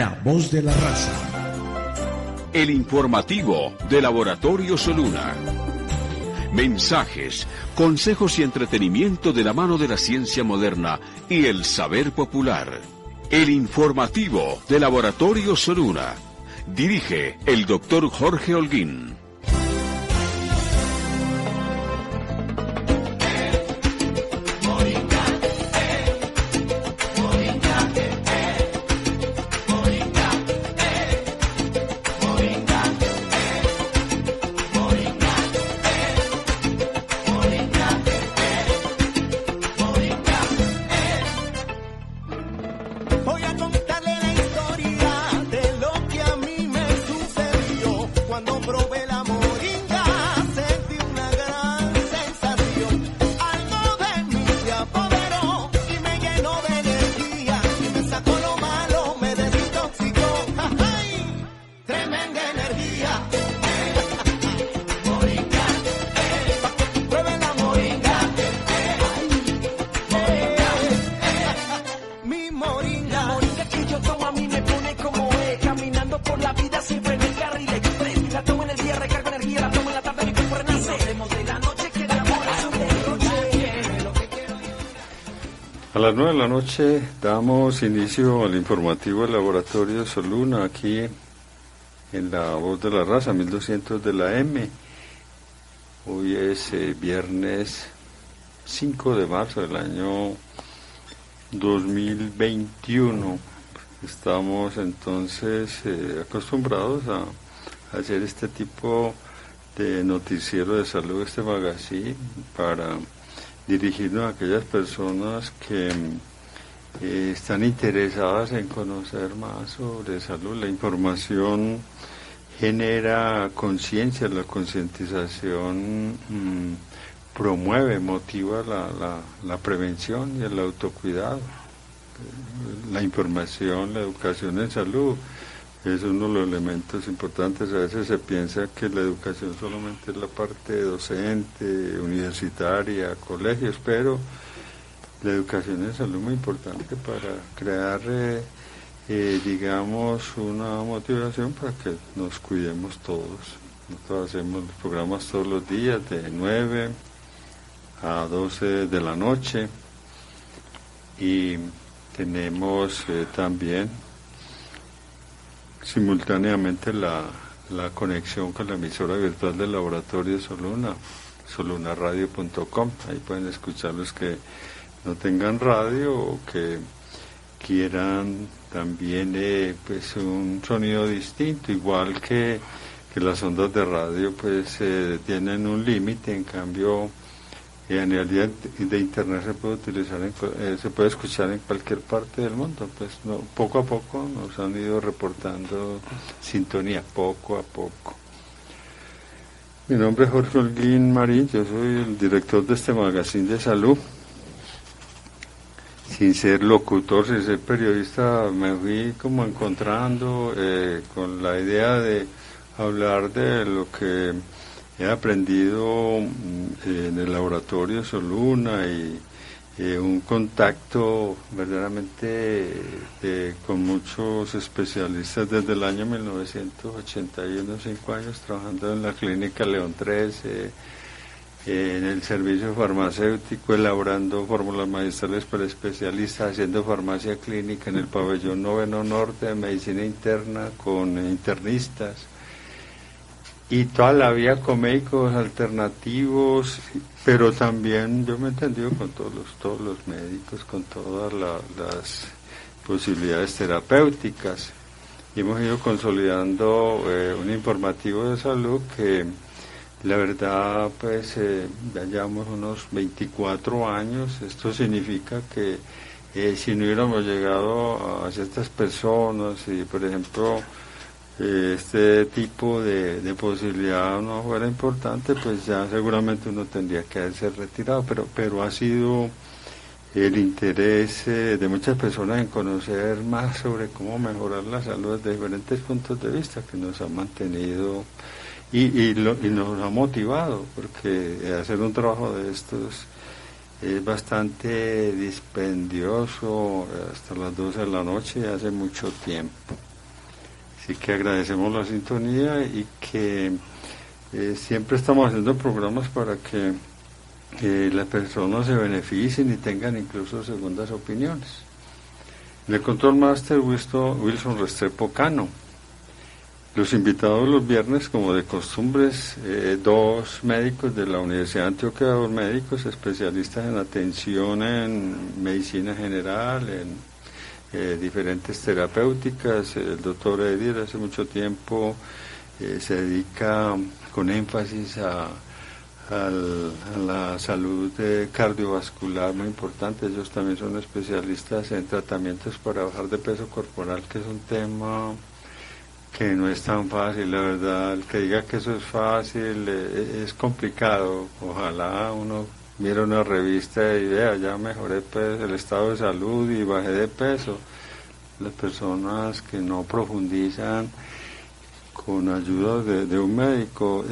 La voz de la raza. El informativo de Laboratorio Soluna. Mensajes, consejos y entretenimiento de la mano de la ciencia moderna y el saber popular. El informativo de Laboratorio Soluna. Dirige el doctor Jorge Holguín. A las 9 de la noche damos inicio al informativo del Laboratorio Soluna, aquí en La Voz de la Raza, 1200 de la M. Hoy es viernes 5 de marzo del año 2021. Estamos entonces acostumbrados a hacer este tipo de noticiero de salud, este magazine, para dirigirnos a aquellas personas que están interesadas en conocer más sobre salud. La información genera conciencia, la concientización promueve, motiva la prevención y el autocuidado. La información, la educación en salud es uno de los elementos importantes. A veces se piensa que la educación solamente es la parte docente, universitaria, colegios, pero la educación en salud es muy importante para crear, digamos, una motivación para que nos cuidemos todos. Nosotros hacemos los programas todos los días de 9 a 12 de la noche y tenemos también simultáneamente la conexión con la emisora virtual del Laboratorio Soluna, solunaradio.com. Ahí pueden escuchar los que no tengan radio o que quieran también pues un sonido distinto, igual que las ondas de radio pues tienen un límite. En cambio a nivel de internet se puede utilizar, se puede escuchar en cualquier parte del mundo. Pues poco a poco nos han ido reportando sintonía, poco a poco. Mi nombre es Jorge Holguín Marín, yo soy el director de este magazine de salud. Sin ser locutor, sin ser periodista, me fui como encontrando con la idea de hablar de lo que he aprendido en el Laboratorio Soluna y un contacto verdaderamente con muchos especialistas desde el año 1981, 5 años trabajando en la Clínica León 13, en el servicio farmacéutico, elaborando fórmulas magistrales para especialistas, haciendo farmacia clínica en el pabellón 9 Norte de Medicina Interna con internistas. Y toda la vida con médicos alternativos, pero también yo me he entendido con todos los médicos, con todas las posibilidades terapéuticas. Y hemos ido consolidando un informativo de salud que la verdad pues ya llevamos unos 24 años. Esto significa que si no hubiéramos llegado a ciertas personas y por ejemplo este tipo de posibilidad no fuera importante, pues ya seguramente uno tendría que haberse retirado, pero ha sido el interés de muchas personas en conocer más sobre cómo mejorar la salud desde diferentes puntos de vista que nos ha mantenido y nos ha motivado, porque hacer un trabajo de estos es bastante dispendioso, hasta las 12 de la noche, hace mucho tiempo. Así que agradecemos la sintonía y que siempre estamos haciendo programas para que las personas se beneficien y tengan incluso segundas opiniones. En el Control Master Wilson Restrepo Cano. Los invitados los viernes, como de costumbres, dos médicos de la Universidad de Antioquia, dos médicos especialistas en atención en medicina general, en diferentes terapéuticas. El doctor Edier hace mucho tiempo se dedica con énfasis a la salud cardiovascular, muy importante. Ellos también son especialistas en tratamientos para bajar de peso corporal, que es un tema que no es tan fácil, la verdad. El que diga que eso es fácil es complicado. Ojalá uno viera una revista y vea, ya mejoré el estado de salud y bajé de peso. Las personas que no profundizan con ayuda de un médico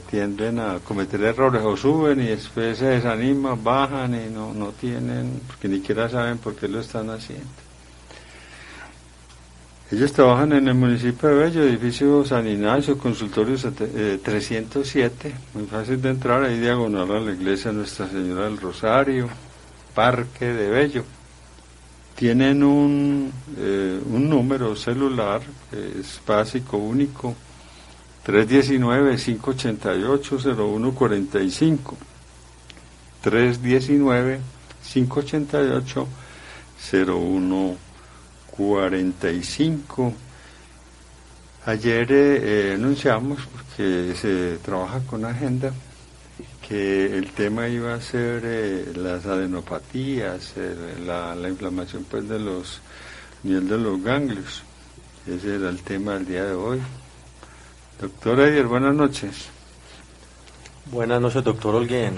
tienden a cometer errores, o suben y después se desaniman, bajan y no tienen, porque ni siquiera saben por qué lo están haciendo. Ellos trabajan en el municipio de Bello, edificio San Ignacio, consultorio 307, muy fácil de entrar, ahí diagonal a la iglesia Nuestra Señora del Rosario, Parque de Bello. Tienen un número celular que es básico, único, 319-588-0145, 319-588-0145. Ayer anunciamos, porque se trabaja con agenda, que el tema iba a ser las adenopatías, la inflamación pues de los nivel de los ganglios. Ese era el tema del día de hoy. Doctor Edier, buenas noches. Buenas noches, doctor Holguín.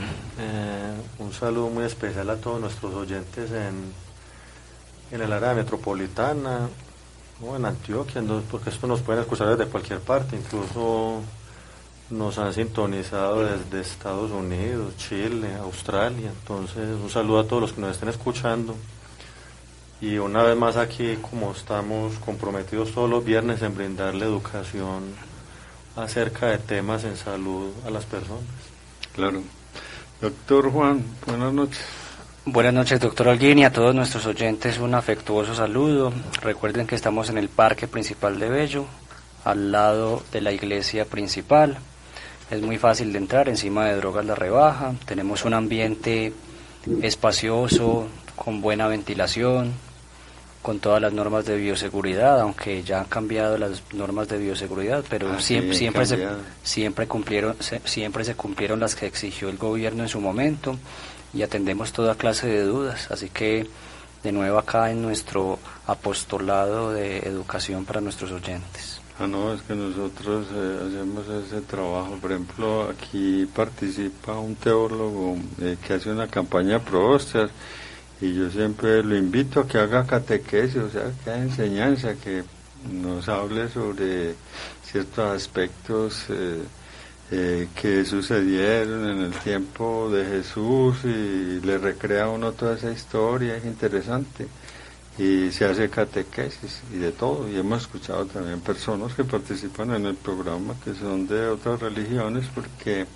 Un saludo muy especial a todos nuestros oyentes en el área metropolitana o en Antioquia, porque esto nos pueden escuchar desde cualquier parte, incluso nos han sintonizado desde Estados Unidos, Chile, Australia. Entonces, un saludo a todos los que nos estén escuchando. Y una vez más aquí, como estamos comprometidos todos los viernes en brindarle educación acerca de temas en salud a las personas. Claro. Doctor Juan, buenas noches. Buenas noches, doctor Holguín, y a todos nuestros oyentes un afectuoso saludo. Recuerden que estamos en el Parque Principal de Bello, al lado de la iglesia principal. Es muy fácil de entrar, encima de Drogas La Rebaja. Tenemos un ambiente espacioso, con buena ventilación, con todas las normas de bioseguridad, aunque ya han cambiado las normas de bioseguridad, pero siempre se cumplieron las que exigió el gobierno en su momento, y atendemos toda clase de dudas. Así que de nuevo acá en nuestro apostolado de educación para nuestros oyentes. No, es que nosotros hacemos ese trabajo. Por ejemplo, aquí participa un teólogo que hace una campaña pro hostias, y yo siempre lo invito a que haga catequesis, o sea, que haga enseñanza, que nos hable sobre ciertos aspectos que sucedieron en el tiempo de Jesús, y le recrea a uno toda esa historia. Es interesante. Y se hace catequesis y de todo, y hemos escuchado también personas que participan en el programa que son de otras religiones, porque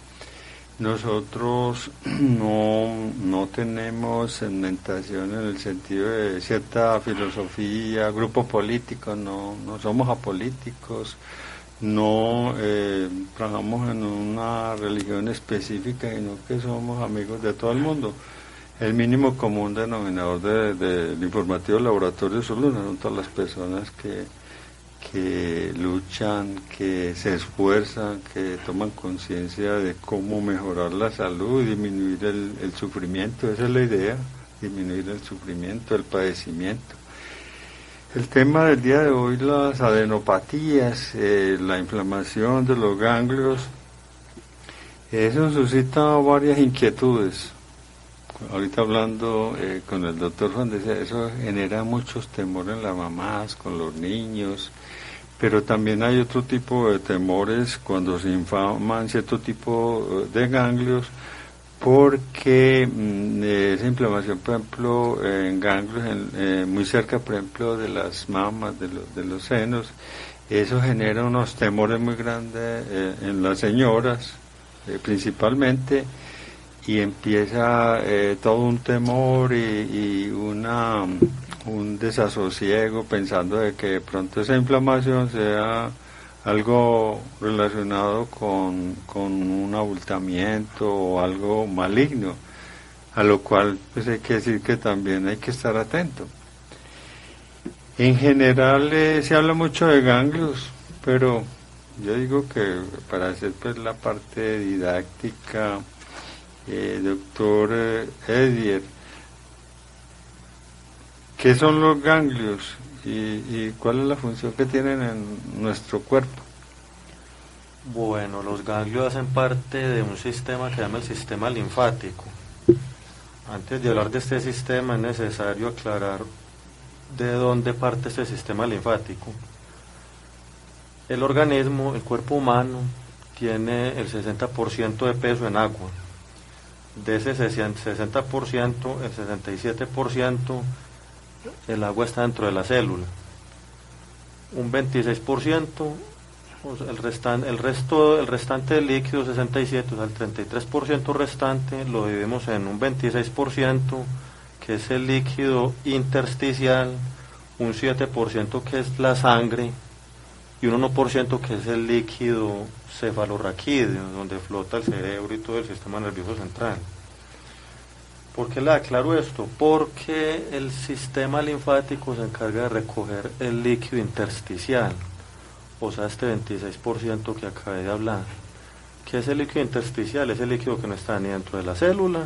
nosotros no tenemos segmentación en el sentido de cierta filosofía, grupo político, no somos apolíticos, no trabajamos en una religión específica, sino que somos amigos de todo el mundo. El mínimo común denominador del informativo Laboratorio Soluna son todas las personas que luchan, que se esfuerzan, que toman conciencia de cómo mejorar la salud, disminuir el sufrimiento. Esa es la idea, disminuir el sufrimiento, el padecimiento. El tema del día de hoy, las adenopatías, la inflamación de los ganglios, eso suscita varias inquietudes. Ahorita hablando con el doctor Juan, decía, eso genera muchos temores en las mamás, con los niños, pero también hay otro tipo de temores cuando se inflaman cierto tipo de ganglios, porque esa inflamación, por ejemplo, en ganglios muy cerca, por ejemplo, de las mamas, de los senos, eso genera unos temores muy grandes en las señoras, principalmente, y empieza todo un temor y un desasosiego pensando de que de pronto esa inflamación sea algo relacionado con un abultamiento o algo maligno, a lo cual pues hay que decir que también hay que estar atento. En general se habla mucho de ganglios, pero yo digo que para hacer pues la parte didáctica, doctor Edier, ¿qué son los ganglios y cuál es la función que tienen en nuestro cuerpo? Bueno, los ganglios hacen parte de un sistema que se llama el sistema linfático. Antes de hablar de este sistema es necesario aclarar de dónde parte este sistema linfático. El organismo, el cuerpo humano, tiene el 60% de peso en agua. De ese 60%, el 67%, el agua está dentro de la célula. Un 26%, o sea, el restante del líquido, 67%, o sea, el 33% restante, lo dividimos en un 26%, que es el líquido intersticial, un 7% que es la sangre, y un 1% que es el líquido cefalorraquídeo, donde flota el cerebro y todo el sistema nervioso central. ¿Por qué le aclaro esto? Porque el sistema linfático se encarga de recoger el líquido intersticial, o sea, este 26% que acabé de hablar. ¿Qué es el líquido intersticial? Es el líquido que no está ni dentro de la célula,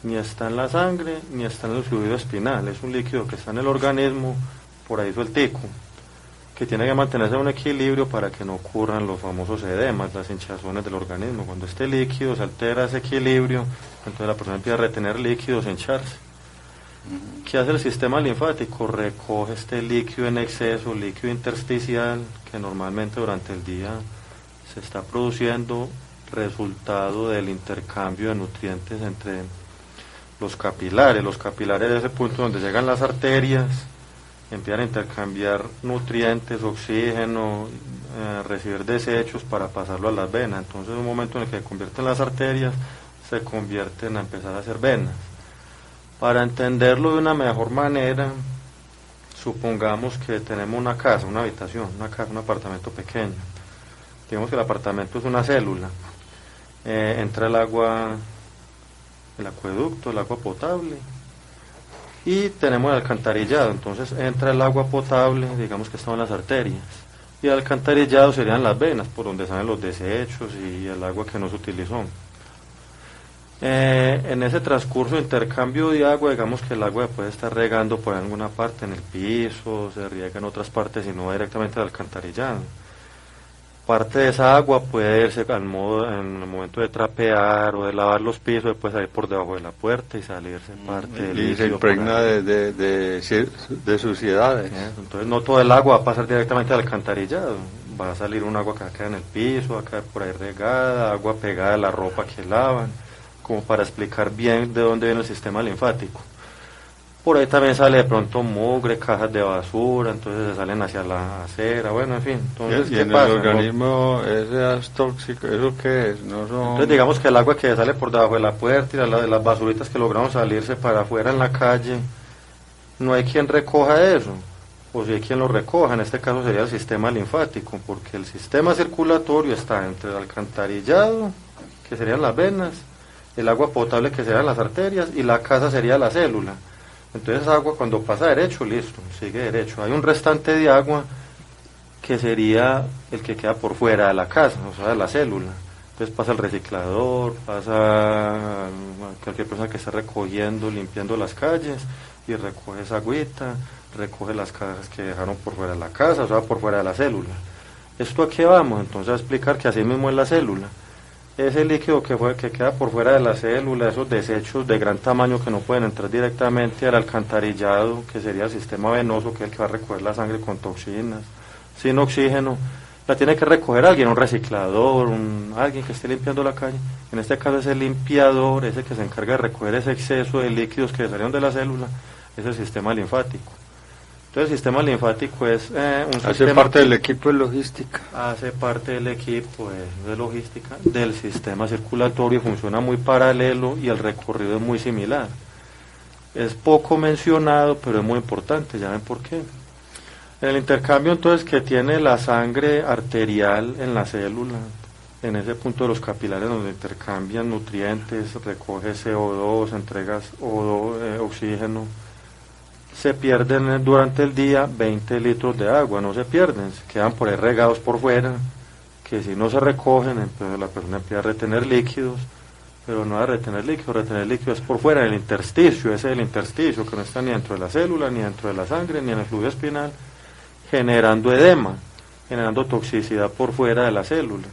ni está en la sangre, ni está en el fluido espinal. Es un líquido que está en el organismo, por ahí sueltico, que tiene que mantenerse en un equilibrio para que no ocurran los famosos edemas, las hinchazones del organismo. Cuando este líquido se altera ese equilibrio, entonces la persona empieza a retener líquidos, a hincharse. ¿Qué hace el sistema linfático? Recoge este líquido en exceso, líquido intersticial, que normalmente durante el día se está produciendo resultado del intercambio de nutrientes entre los capilares. Los capilares, de ese punto donde llegan las arterias, empiezan a intercambiar nutrientes, oxígeno, recibir desechos para pasarlo a las venas. Entonces, en un momento en el que se convierten las arterias, se convierten a empezar a hacer venas. Para entenderlo de una mejor manera, supongamos que tenemos una casa, una habitación, un apartamento pequeño. Digamos que el apartamento es una célula. Entra el agua, el acueducto, el agua potable, y tenemos el alcantarillado. Entonces entra el agua potable, digamos que están las arterias, y el alcantarillado serían las venas, por donde salen los desechos y el agua que no se utilizó. En ese transcurso de intercambio de agua, digamos que el agua puede estar regando por alguna parte en el piso, se riega en otras partes y no directamente al alcantarillado. Parte de esa agua puede irse en el momento de trapear o de lavar los pisos, puede salir por debajo de la puerta y salirse parte del líquido. Y se impregna de suciedades. Entonces no todo el agua va a pasar directamente al alcantarillado. Va a salir un agua que va a quedar en el piso, va a quedar por ahí regada, agua pegada a la ropa que lavan, como para explicar bien de dónde viene el sistema linfático. Por ahí también sale de pronto mugre, cajas de basura, entonces se salen hacia la acera, bueno, en fin. Entonces, ¿Y en pasa? el organismo ese es tóxico? ¿Eso qué es? No son... Entonces digamos que el agua que sale por debajo de la puerta y las basuritas que logramos salirse para afuera en la calle, no hay quien recoja eso, o si hay quien lo recoja, en este caso sería el sistema linfático, porque el sistema circulatorio está entre el alcantarillado, que serían las venas, el agua potable, que serían las arterias, y la casa sería la célula. Entonces esa agua cuando pasa derecho, listo, sigue derecho. Hay un restante de agua que sería el que queda por fuera de la casa, o sea, de la célula. Entonces pasa el reciclador, pasa cualquier persona que esté recogiendo, limpiando las calles, y recoge esa agüita, recoge las cajas que dejaron por fuera de la casa, o sea, por fuera de la célula. ¿Esto a qué vamos? Entonces a explicar que así mismo es la célula. Ese líquido que queda por fuera de la célula, esos desechos de gran tamaño que no pueden entrar directamente al alcantarillado, que sería el sistema venoso, que es el que va a recoger la sangre con toxinas, sin oxígeno, la tiene que recoger alguien, un reciclador, alguien que esté limpiando la calle. En este caso es el limpiador, ese que se encarga de recoger ese exceso de líquidos que salieron de la célula, es el sistema linfático. Entonces el sistema linfático es hace parte del equipo de logística. Hace parte del equipo de logística del sistema circulatorio, funciona muy paralelo y el recorrido es muy similar. Es poco mencionado, pero es muy importante, ya ven por qué. En el intercambio entonces que tiene la sangre arterial en la célula, en ese punto de los capilares donde intercambian nutrientes, recoge CO2, entrega oxígeno, se pierden durante el día 20 litros de agua, no se pierden, se quedan por ahí regados por fuera, que si no se recogen, entonces la persona empieza a retener líquidos, pero no a retener líquido es por fuera, en el intersticio, ese es el intersticio, que no está ni dentro de la célula, ni dentro de la sangre, ni en el fluido espinal, generando edema, generando toxicidad por fuera de la célula.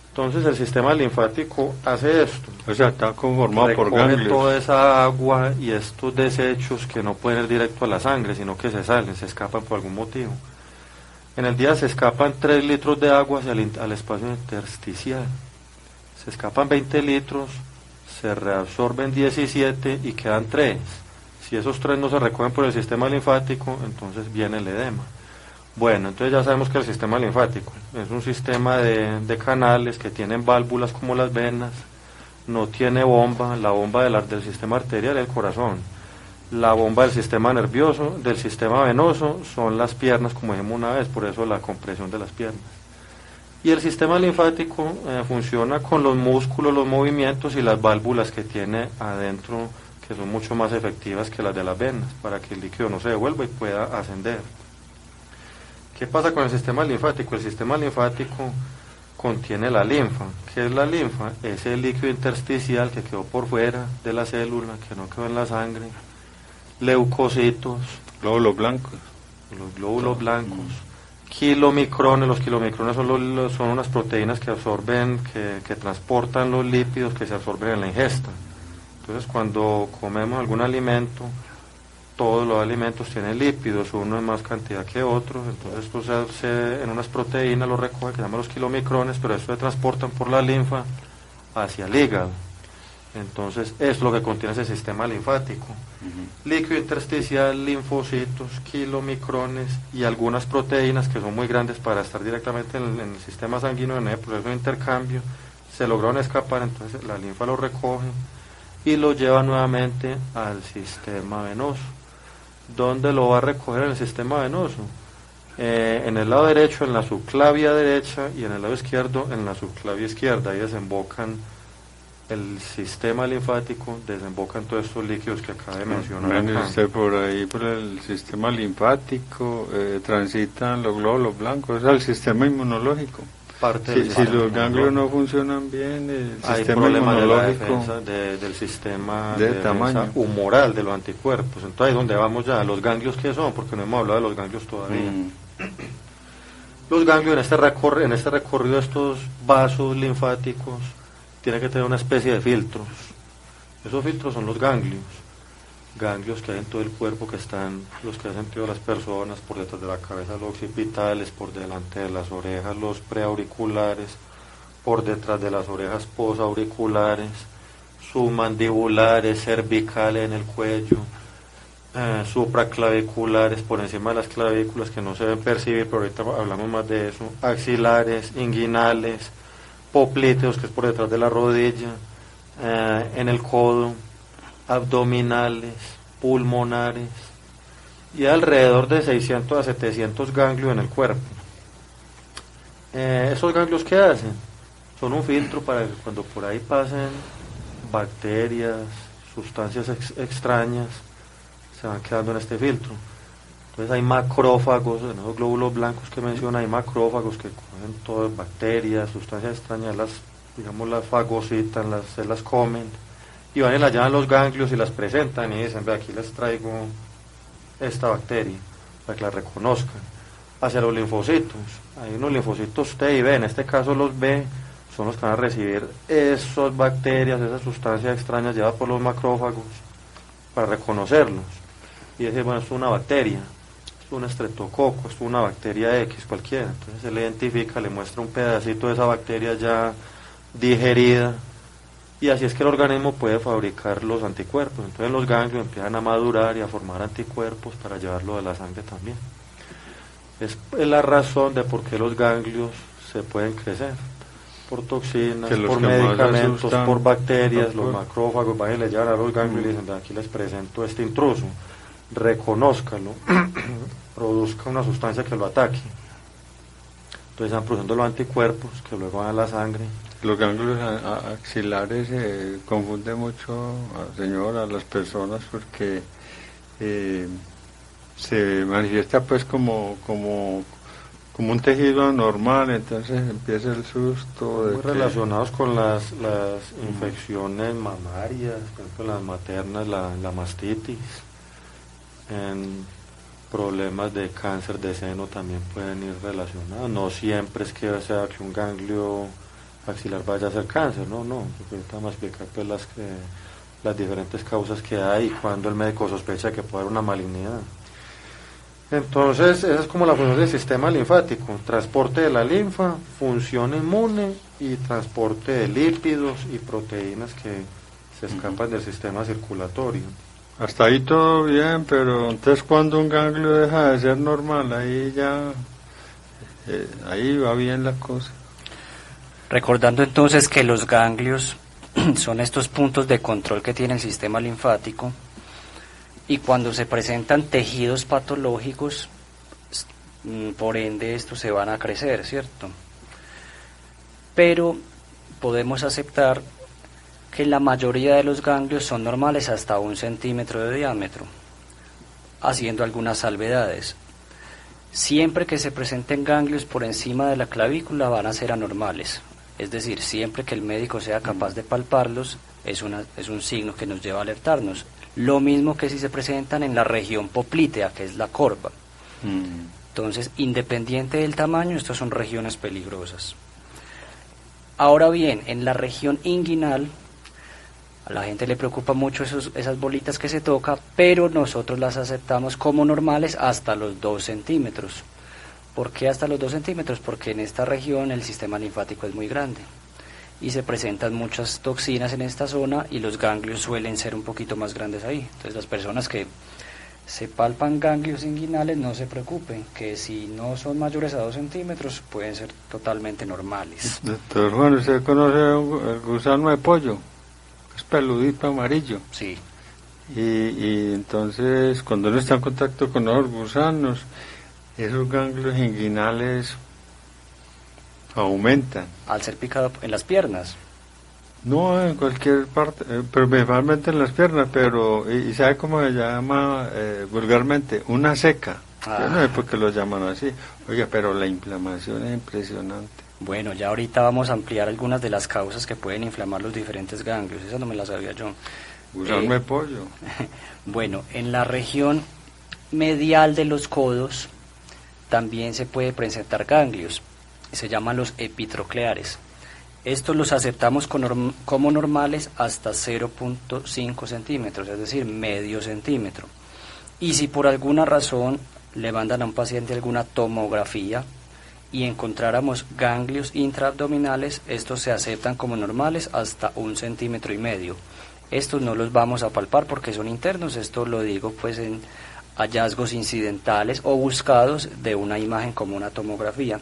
Entonces el sistema linfático hace esto. O sea, está conformado por ganglios. Toda esa agua y estos desechos que no pueden ir directo a la sangre, sino que se salen, se escapan por algún motivo. En el día se escapan 3 litros de agua hacia al espacio intersticial. Se escapan 20 litros, se reabsorben 17 y quedan 3. Si esos 3 no se recogen por el sistema linfático, entonces viene el edema. Bueno, entonces ya sabemos que el sistema linfático es un sistema de canales que tienen válvulas como las venas, no tiene bomba, la bomba del sistema arterial es el corazón, la bomba del sistema nervioso, del sistema venoso son las piernas, como dijimos una vez, por eso la compresión de las piernas. Y el sistema linfático funciona con los músculos, los movimientos y las válvulas que tiene adentro, que son mucho más efectivas que las de las venas, para que el líquido no se devuelva y pueda ascender. ¿Qué pasa con el sistema linfático? El sistema linfático contiene la linfa. ¿Qué es la linfa? Es el líquido intersticial que quedó por fuera de la célula, que no quedó en la sangre. Leucocitos. Glóbulos blancos. Los glóbulos blancos. Kilomicrones. Los kilomicrones son unas proteínas que absorben, que transportan los lípidos que se absorben en la ingesta. Entonces, cuando comemos algún alimento, todos los alimentos tienen lípidos, uno en más cantidad que otros, entonces esto en unas proteínas lo recoge, que se llaman los kilomicrones, pero eso se transportan por la linfa hacia el hígado. Entonces, esto es lo que contiene ese sistema linfático. Líquido intersticial, linfocitos, kilomicrones y algunas proteínas que son muy grandes para estar directamente en el sistema sanguíneo, en el proceso de intercambio, se lograron escapar, entonces la linfa lo recoge y lo lleva nuevamente al sistema venoso. ¿Dónde lo va a recoger en el sistema venoso? En el lado derecho, en la subclavia derecha, y en el lado izquierdo, en la subclavia izquierda. Ahí desembocan el sistema linfático, desembocan todos estos líquidos que acaba de mencionar acá. Usted por ahí, por el sistema linfático, transitan los glóbulos blancos, es el sistema inmunológico. Si los ganglios no funcionan bien, el sistema inmunológico del sistema de tamaño humoral de los anticuerpos. Entonces ahí es donde vamos ya. ¿Los ganglios qué son? Porque no hemos hablado de los ganglios todavía. Los ganglios en este recorrido de estos vasos linfáticos tienen que tener una especie de filtros. Esos filtros son los ganglios que hay en todo el cuerpo, que están los que han sentido las personas, por detrás de la cabeza los occipitales, por delante de las orejas los preauriculares, por detrás de las orejas posauriculares, submandibulares, cervicales en el cuello, supraclaviculares por encima de las clavículas que no se deben percibir, pero ahorita hablamos más de eso, axilares, inguinales, poplíteos, que es por detrás de la rodilla, en el codo, abdominales, pulmonares, y alrededor de 600 a 700 ganglios en el cuerpo. ¿Esos ganglios qué hacen? Son un filtro para que cuando por ahí pasen bacterias, sustancias extrañas, se van quedando en este filtro. Entonces hay macrófagos, en esos glóbulos blancos que menciona, hay macrófagos que cogen todas bacterias, sustancias extrañas, las fagocitan, se las comen, y van y las llevan los ganglios y las presentan y dicen, ve, aquí les traigo esta bacteria, para que la reconozcan. Hacia los linfocitos, hay unos linfocitos T y B, en este caso los B son los que van a recibir esas bacterias, esas sustancias extrañas llevadas por los macrófagos, para reconocerlos, y decir, bueno, esto es una bacteria, esto es un estreptococo, esto es una bacteria X cualquiera, entonces se le identifica, le muestra un pedacito de esa bacteria ya digerida, y así es que el organismo puede fabricar los anticuerpos. Entonces los ganglios empiezan a madurar y a formar anticuerpos para llevarlo a la sangre también. Es la razón de por qué los ganglios se pueden crecer, por toxinas, por medicamentos, por bacterias, los macrófagos van y le llevan a los ganglios y dicen, aquí les presento este intruso, reconózcalo, produzca una sustancia que lo ataque. Entonces están produciendo los anticuerpos que luego van a la sangre. Los ganglios axilares confunden mucho, señor, a las personas porque se manifiesta pues como un tejido anormal, entonces empieza el susto. Muy relacionados con las infecciones mamarias, por ejemplo las maternas, la mastitis, en problemas de cáncer de seno también pueden ir relacionados. No siempre es que sea que un ganglio axilar vaya a ser cáncer, no, porque ahorita vamos a explicar pues las diferentes causas que hay y cuando el médico sospecha que puede haber una malignidad. Entonces, esa es como la función del sistema linfático, transporte de la linfa, función inmune y transporte de lípidos y proteínas que se escapan del sistema circulatorio. Hasta ahí todo bien, pero entonces cuando un ganglio deja de ser normal, ahí ya, ahí va bien la cosa. Recordando entonces que los ganglios son estos puntos de control que tiene el sistema linfático, y cuando se presentan tejidos patológicos, por ende estos se van a crecer, ¿cierto? Pero podemos aceptar que la mayoría de los ganglios son normales hasta 1 centímetro de diámetro, haciendo algunas salvedades. Siempre que se presenten ganglios por encima de la clavícula van a ser anormales, es decir, siempre que el médico sea capaz de palparlos es un signo que nos lleva a alertarnos. Lo mismo que si se presentan en la región poplítea, que es la corva. Entonces, independiente del tamaño, estas son regiones peligrosas. Ahora bien, en la región inguinal, a la gente le preocupa mucho esas bolitas que se toca, pero nosotros las aceptamos como normales hasta los 2 centímetros. ¿Por qué hasta los 2 centímetros? Porque en esta región el sistema linfático es muy grande y se presentan muchas toxinas en esta zona y los ganglios suelen ser un poquito más grandes ahí. Entonces las personas que se palpan ganglios inguinales no se preocupen, que si no son mayores a 2 centímetros pueden ser totalmente normales. Doctor Juan, ¿usted conoce el gusano de pollo? Es peludito amarillo. Sí. Y entonces cuando uno está en contacto con los gusanos, esos ganglios inguinales aumentan. Al ser picado en las piernas. No, en cualquier parte, pero principalmente en las piernas, pero, y ¿sabe cómo se llama vulgarmente? Una seca. Yo no sé por qué lo llaman así. Oiga, pero la inflamación es impresionante. Bueno, ya ahorita vamos a ampliar algunas de las causas que pueden inflamar los diferentes ganglios, esa no me la sabía yo. Gusano de pollo. Bueno, en la región medial de los codos también se puede presentar ganglios, se llaman los epitrocleares. Estos los aceptamos como normales hasta 0.5 centímetros, es decir, medio centímetro. Y si por alguna razón le mandan a un paciente alguna tomografía y encontráramos ganglios intraabdominales, estos se aceptan como normales hasta 1,5 centímetros. Estos no los vamos a palpar porque son internos, esto lo digo pues en hallazgos incidentales o buscados de una imagen como una tomografía.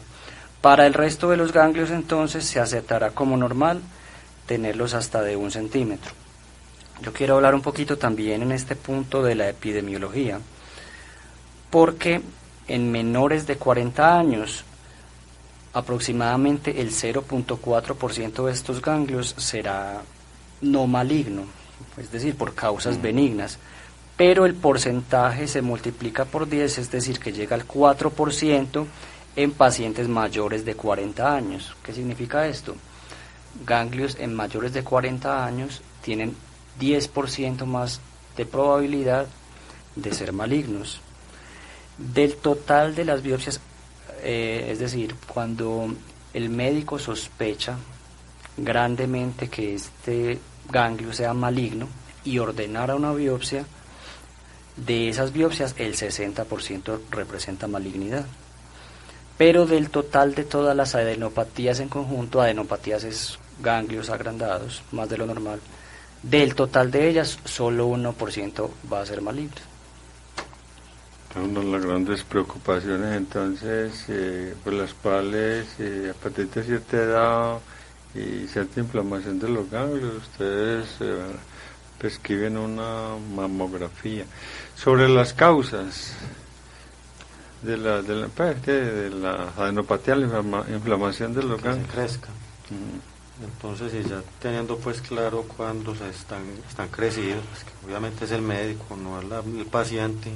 Para el resto de los ganglios entonces se aceptará como normal tenerlos hasta de 1 centímetro. Yo quiero hablar un poquito también en este punto de la epidemiología, porque en menores de 40 años aproximadamente el 0.4% de estos ganglios será no maligno, es decir, por causas benignas, pero el porcentaje se multiplica por 10, es decir, que llega al 4% en pacientes mayores de 40 años. ¿Qué significa esto? Ganglios en mayores de 40 años tienen 10% más de probabilidad de ser malignos. Del total de las biopsias, es decir, cuando el médico sospecha grandemente que este ganglio sea maligno y ordenara una biopsia, de esas biopsias el 60% representa malignidad. Pero del total de todas las adenopatías en conjunto, adenopatías es ganglios agrandados, más de lo normal. Del total de ellas, solo 1% va a ser maligno. Una de las grandes preocupaciones entonces, pues las cuales a partir de cierta edad y cierta inflamación de los ganglios, ustedes prescriben una mamografía. Sobre las causas de la adenopatía, la inflamación de los que ganglios. se crezca. Entonces, y ya teniendo pues claro cuando están crecidos, pues que obviamente es el médico, no el paciente,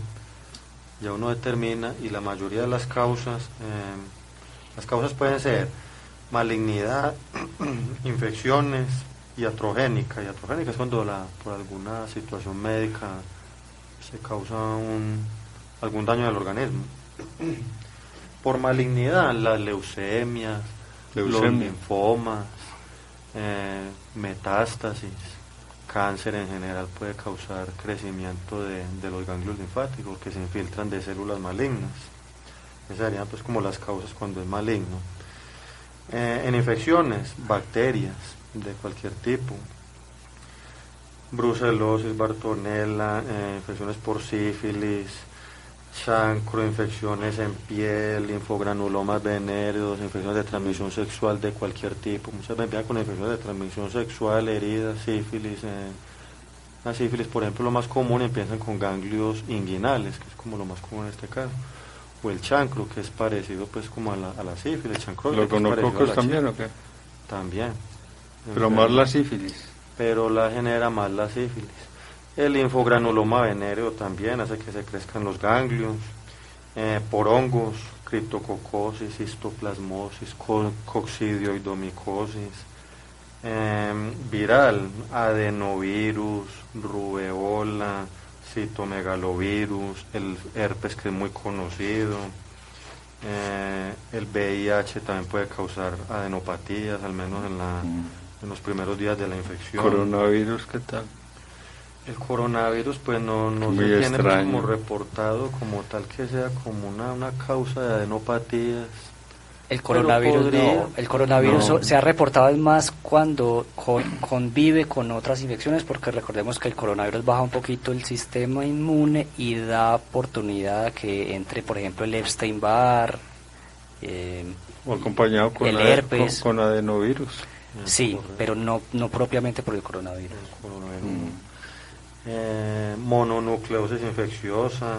ya uno determina, y la mayoría de las causas pueden ser malignidad, infecciones, y iatrogénica. Iatrogénica es cuando por alguna situación médica se causa algún daño al organismo. Por malignidad, las leucemias, los linfomas, metástasis, cáncer en general puede causar crecimiento de los ganglios linfáticos que se infiltran de células malignas. Esas serían pues como las causas cuando es maligno. En infecciones, bacterias de cualquier tipo, brucelosis, bartonella, infecciones por sífilis, chancro, infecciones en piel, linfogranulomas venéreos, infecciones de transmisión sexual de cualquier tipo. Muchas veces empiezan con infecciones de transmisión sexual, heridas, sífilis. La sífilis, por ejemplo, lo más común, empiezan con ganglios inguinales, que es como lo más común en este caso. O el chancro, que es parecido pues como a la sífilis. ¿Los gonococos también o qué? También. Pero más la sífilis. Pero la genera más la sífilis. El linfogranuloma venéreo también hace que se crezcan los ganglios, por hongos, criptococosis, histoplasmosis, coccidioidomicosis, viral, adenovirus, rubeola, citomegalovirus, el herpes que es muy conocido, el VIH también puede causar adenopatías, al menos en los primeros días de la infección. ¿Coronavirus qué tal? El coronavirus pues no muy se tiene pues, como reportado como tal que sea como una causa de adenopatías. El coronavirus se ha reportado más cuando convive con otras infecciones, porque recordemos que el coronavirus baja un poquito el sistema inmune y da oportunidad a que entre, por ejemplo, el Epstein-Barr, o acompañado con el herpes, con adenovirus. Sí, pero no propiamente por el coronavirus. Mononucleosis infecciosa,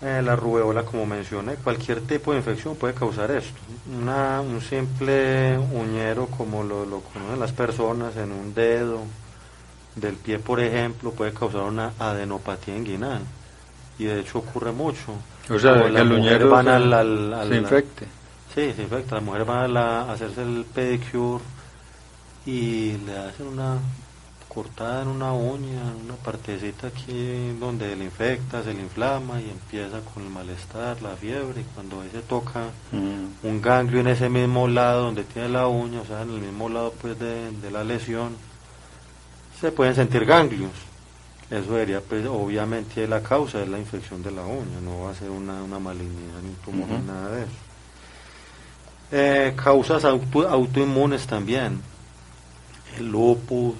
la rubeola, como mencioné, cualquier tipo de infección puede causar esto. Un simple uñero, como lo conocen las personas, en un dedo del pie, por ejemplo, puede causar una adenopatía inguinal, y de hecho ocurre mucho. O sea, que el uñero se infecte. Sí, se infecta. Las mujeres van a hacerse el pedicure y le hacen una cortada en una uña, una partecita aquí donde le infecta, se le inflama y empieza con el malestar, la fiebre, y cuando ahí se toca un ganglio en ese mismo lado donde tiene la uña, o sea, en el mismo lado pues de la lesión, se pueden sentir ganglios. Eso sería pues obviamente la causa de la infección de la uña, no va a ser una malignidad ni un tumor ni nada de eso. Causas autoinmunes también, el lupus,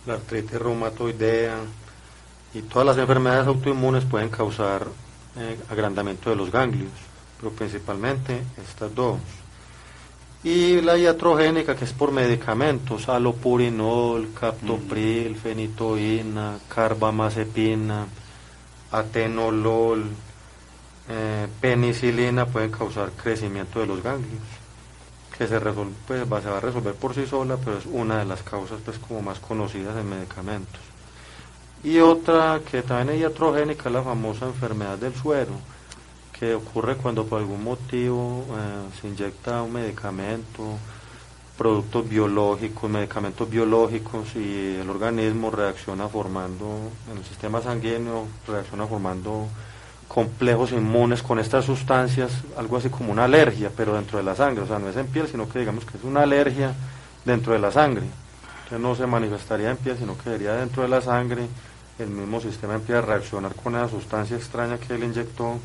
la artritis reumatoidea y todas las enfermedades autoinmunes pueden causar agrandamiento de los ganglios, pero principalmente estas dos. Y la iatrogénica, que es por medicamentos, allopurinol, captopril, fenitoína, carbamazepina, atenolol, penicilina, pueden causar crecimiento de los ganglios, que se va a resolver por sí sola, pero es una de las causas pues como más conocidas en medicamentos. Y otra que también es iatrogénica es la famosa enfermedad del suero, que ocurre cuando por algún motivo se inyecta un medicamento, medicamentos biológicos, y el organismo reacciona formando, en el sistema sanguíneo, reacciona formando complejos inmunes con estas sustancias, algo así como una alergia, pero dentro de la sangre, o sea, no es en piel, sino que digamos que es una alergia dentro de la sangre. Entonces no se manifestaría en piel, sino que sería dentro de la sangre, el mismo sistema empieza a reaccionar con esa sustancia extraña que él inyectó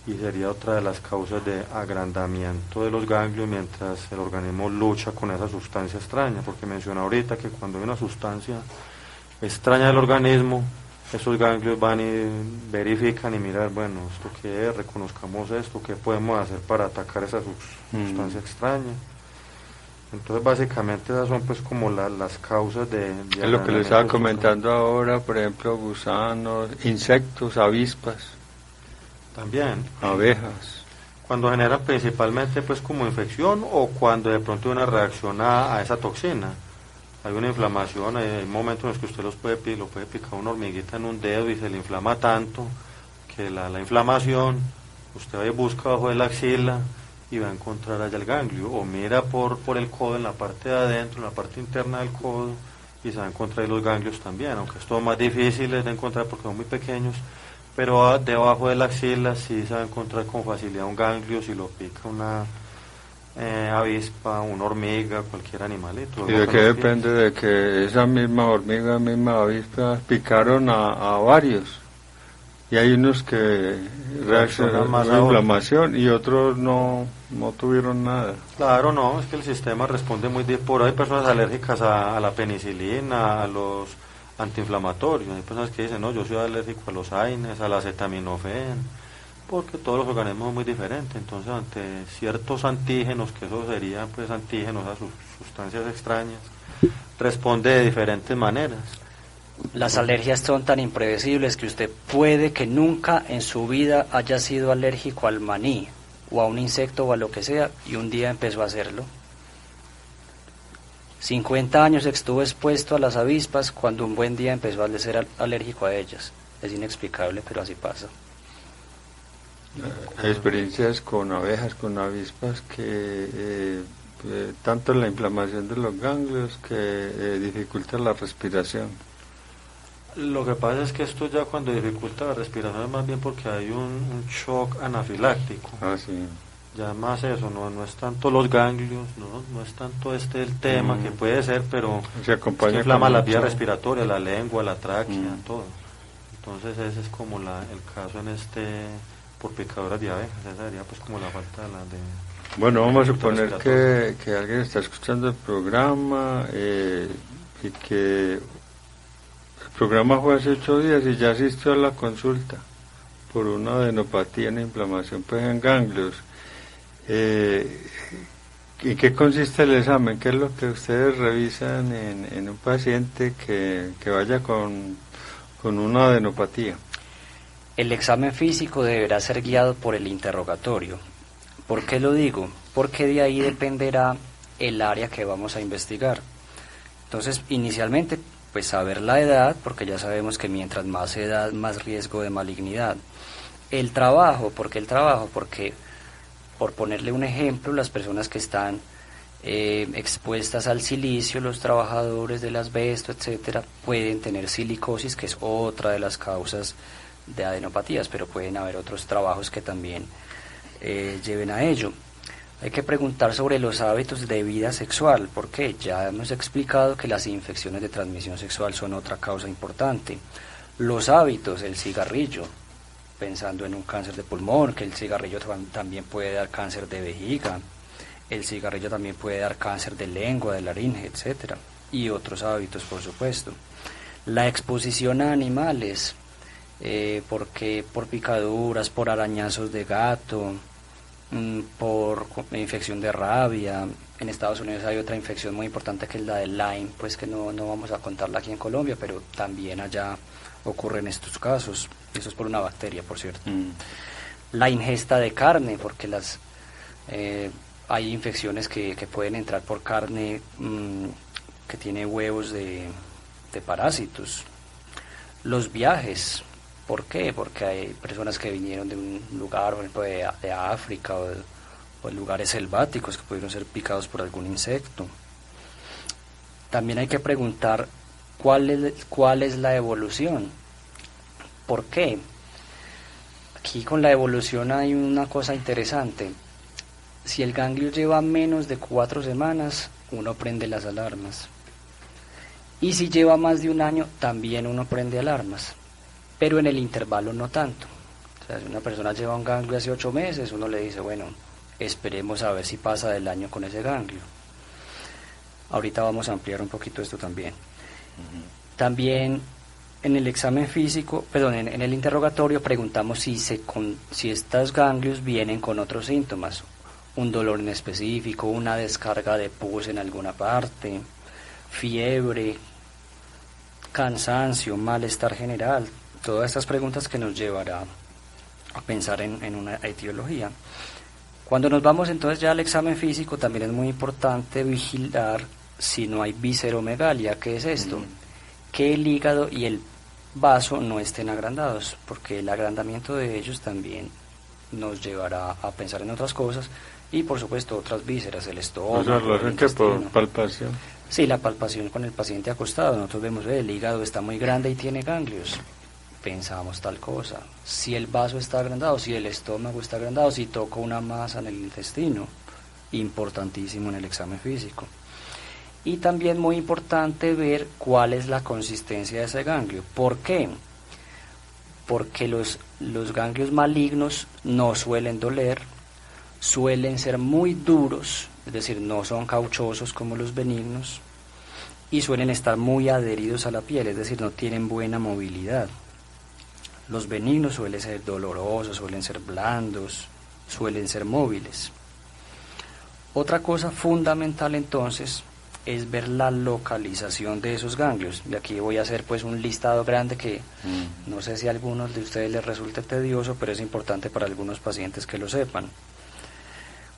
y sería otra de las causas de agrandamiento de los ganglios mientras el organismo lucha con esa sustancia extraña, porque mencioné ahorita que cuando hay una sustancia extraña del organismo, esos ganglios van y verifican y miran, bueno, esto qué es, reconozcamos esto, qué podemos hacer para atacar esa sustancia extraña. Entonces básicamente esas son pues como las causas de es lo que les estaba comentando ahora, por ejemplo, gusanos, insectos, avispas, también abejas, cuando generan principalmente pues como infección o cuando de pronto hay una reacción a esa toxina, hay una inflamación, hay momentos en los que usted lo puede picar una hormiguita en un dedo y se le inflama tanto que la inflamación, usted va y busca abajo de la axila y va a encontrar allá el ganglio, o mira por el codo, en la parte de adentro, en la parte interna del codo, y se va a encontrar ahí los ganglios también, aunque es todo más difícil de encontrar porque son muy pequeños, pero debajo de la axila sí se va a encontrar con facilidad un ganglio si lo pica una avispa, una hormiga, cualquier animalito. ¿Y de qué depende de que esa misma hormiga, misma avispa picaron a varios? Y hay unos que reaccionan más a inflamación y otros no tuvieron nada. Claro, no, es que el sistema responde muy bien. Por ahí hay personas alérgicas a la penicilina, a los antiinflamatorios. Hay personas que dicen, no, yo soy alérgico a los AINES, al acetaminofén, porque todos los organismos son muy diferentes. Entonces, ante ciertos antígenos, que eso serían pues antígenos a sus sustancias extrañas, responde de diferentes maneras. Las alergias son tan impredecibles que usted puede que nunca en su vida haya sido alérgico al maní o a un insecto o a lo que sea y un día empezó a hacerlo. 50 años estuvo expuesto a las avispas cuando un buen día empezó a ser alérgico a ellas. Es inexplicable, pero así pasa. Hay experiencias con abejas, con avispas que tanto la inflamación de los ganglios que dificulta la respiración. Lo que pasa es que esto ya cuando dificulta la respiración es más bien porque hay un shock anafiláctico. Ah, sí. Ya más eso, no es tanto los ganglios, no es tanto el tema que puede ser, pero se acompaña, es que inflama la vía respiratoria, la lengua, la tráquea, todo. Entonces ese es como el caso en por picaduras de abejas, esa sería pues como la falta de Bueno, vamos a suponer que alguien está escuchando el programa y que el programa fue hace 8 días y ya asistió a la consulta por una adenopatía, una inflamación pues en ganglios. ¿En qué consiste el examen? ¿Qué es lo que ustedes revisan en un paciente que vaya con una adenopatía? El examen físico deberá ser guiado por el interrogatorio. ¿Por qué lo digo? Porque de ahí dependerá el área que vamos a investigar. Entonces, inicialmente, pues saber la edad, porque ya sabemos que mientras más edad, más riesgo de malignidad. El trabajo, ¿por qué el trabajo? Porque, por ponerle un ejemplo, las personas que están expuestas al silicio, los trabajadores del asbesto, etcétera, pueden tener silicosis, que es otra de las causas de adenopatías, pero pueden haber otros trabajos que también lleven a ello. Hay que preguntar sobre los hábitos de vida sexual, porque ya hemos explicado que las infecciones de transmisión sexual son otra causa importante. Los hábitos, el cigarrillo, pensando en un cáncer de pulmón, que el cigarrillo también puede dar cáncer de vejiga, el cigarrillo también puede dar cáncer de lengua, de laringe, etcétera, y otros hábitos, por supuesto. La exposición a animales, porque por picaduras, por arañazos de gato, por infección de rabia. En Estados Unidos hay otra infección muy importante que es la del Lyme, pues que no vamos a contarla aquí en Colombia, pero también allá ocurren estos casos. Eso es por una bacteria, por cierto. La ingesta de carne, porque hay infecciones que pueden entrar por carne que tiene huevos de parásitos. Los viajes. ¿Por qué? Porque hay personas que vinieron de un lugar, por ejemplo, de África o de lugares selváticos que pudieron ser picados por algún insecto. También hay que preguntar cuál es la evolución. ¿Por qué? Aquí con la evolución hay una cosa interesante. Si el ganglio lleva menos de 4 semanas, uno prende las alarmas. Y si lleva más de un año, también uno prende alarmas. Pero en el intervalo no tanto. O sea, si una persona lleva un ganglio hace 8 meses, uno le dice, bueno, esperemos a ver si pasa del año con ese ganglio. Ahorita vamos a ampliar un poquito esto también. También en el examen físico, perdón, en el interrogatorio preguntamos si estos ganglios vienen con otros síntomas, un dolor en específico, una descarga de pus en alguna parte, fiebre, cansancio, malestar general, todas estas preguntas que nos llevará a pensar en una etiología. Cuando nos vamos entonces ya al examen físico, también es muy importante vigilar si no hay visceromegalia. ¿Qué es esto? Que el hígado y el vaso no estén agrandados, porque el agrandamiento de ellos también nos llevará a pensar en otras cosas y por supuesto otras vísceras, el estómago. O sea, lo hacen que por palpación. Sí, la palpación con el paciente acostado, nosotros vemos el hígado está muy grande y tiene ganglios, pensamos tal cosa. Si el vaso está agrandado, si el estómago está agrandado, si toco una masa en el intestino, importantísimo en el examen físico. Y también muy importante ver cuál es la consistencia de ese ganglio. ¿Por qué? Porque los ganglios malignos no suelen doler, suelen ser muy duros, es decir, no son cauchosos como los benignos, y suelen estar muy adheridos a la piel, es decir, no tienen buena movilidad. Los benignos suelen ser dolorosos, suelen ser blandos, suelen ser móviles. Otra cosa fundamental entonces es ver la localización de esos ganglios. Y aquí voy a hacer pues un listado grande que no sé si a algunos de ustedes les resulte tedioso, pero es importante para algunos pacientes que lo sepan.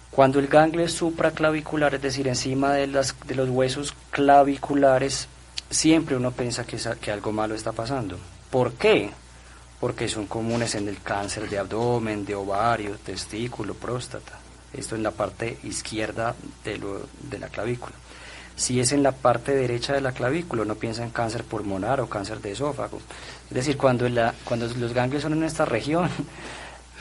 Cuando el ganglio es supraclavicular, es decir, encima de los huesos claviculares, siempre uno piensa que algo malo está pasando. ¿Por qué? Porque son comunes en el cáncer de abdomen, de ovario, testículo, próstata. Esto en la parte izquierda de la clavícula. Si es en la parte derecha de la clavícula, uno piensa en cáncer pulmonar o cáncer de esófago. Es decir, cuando los ganglios son en esta región,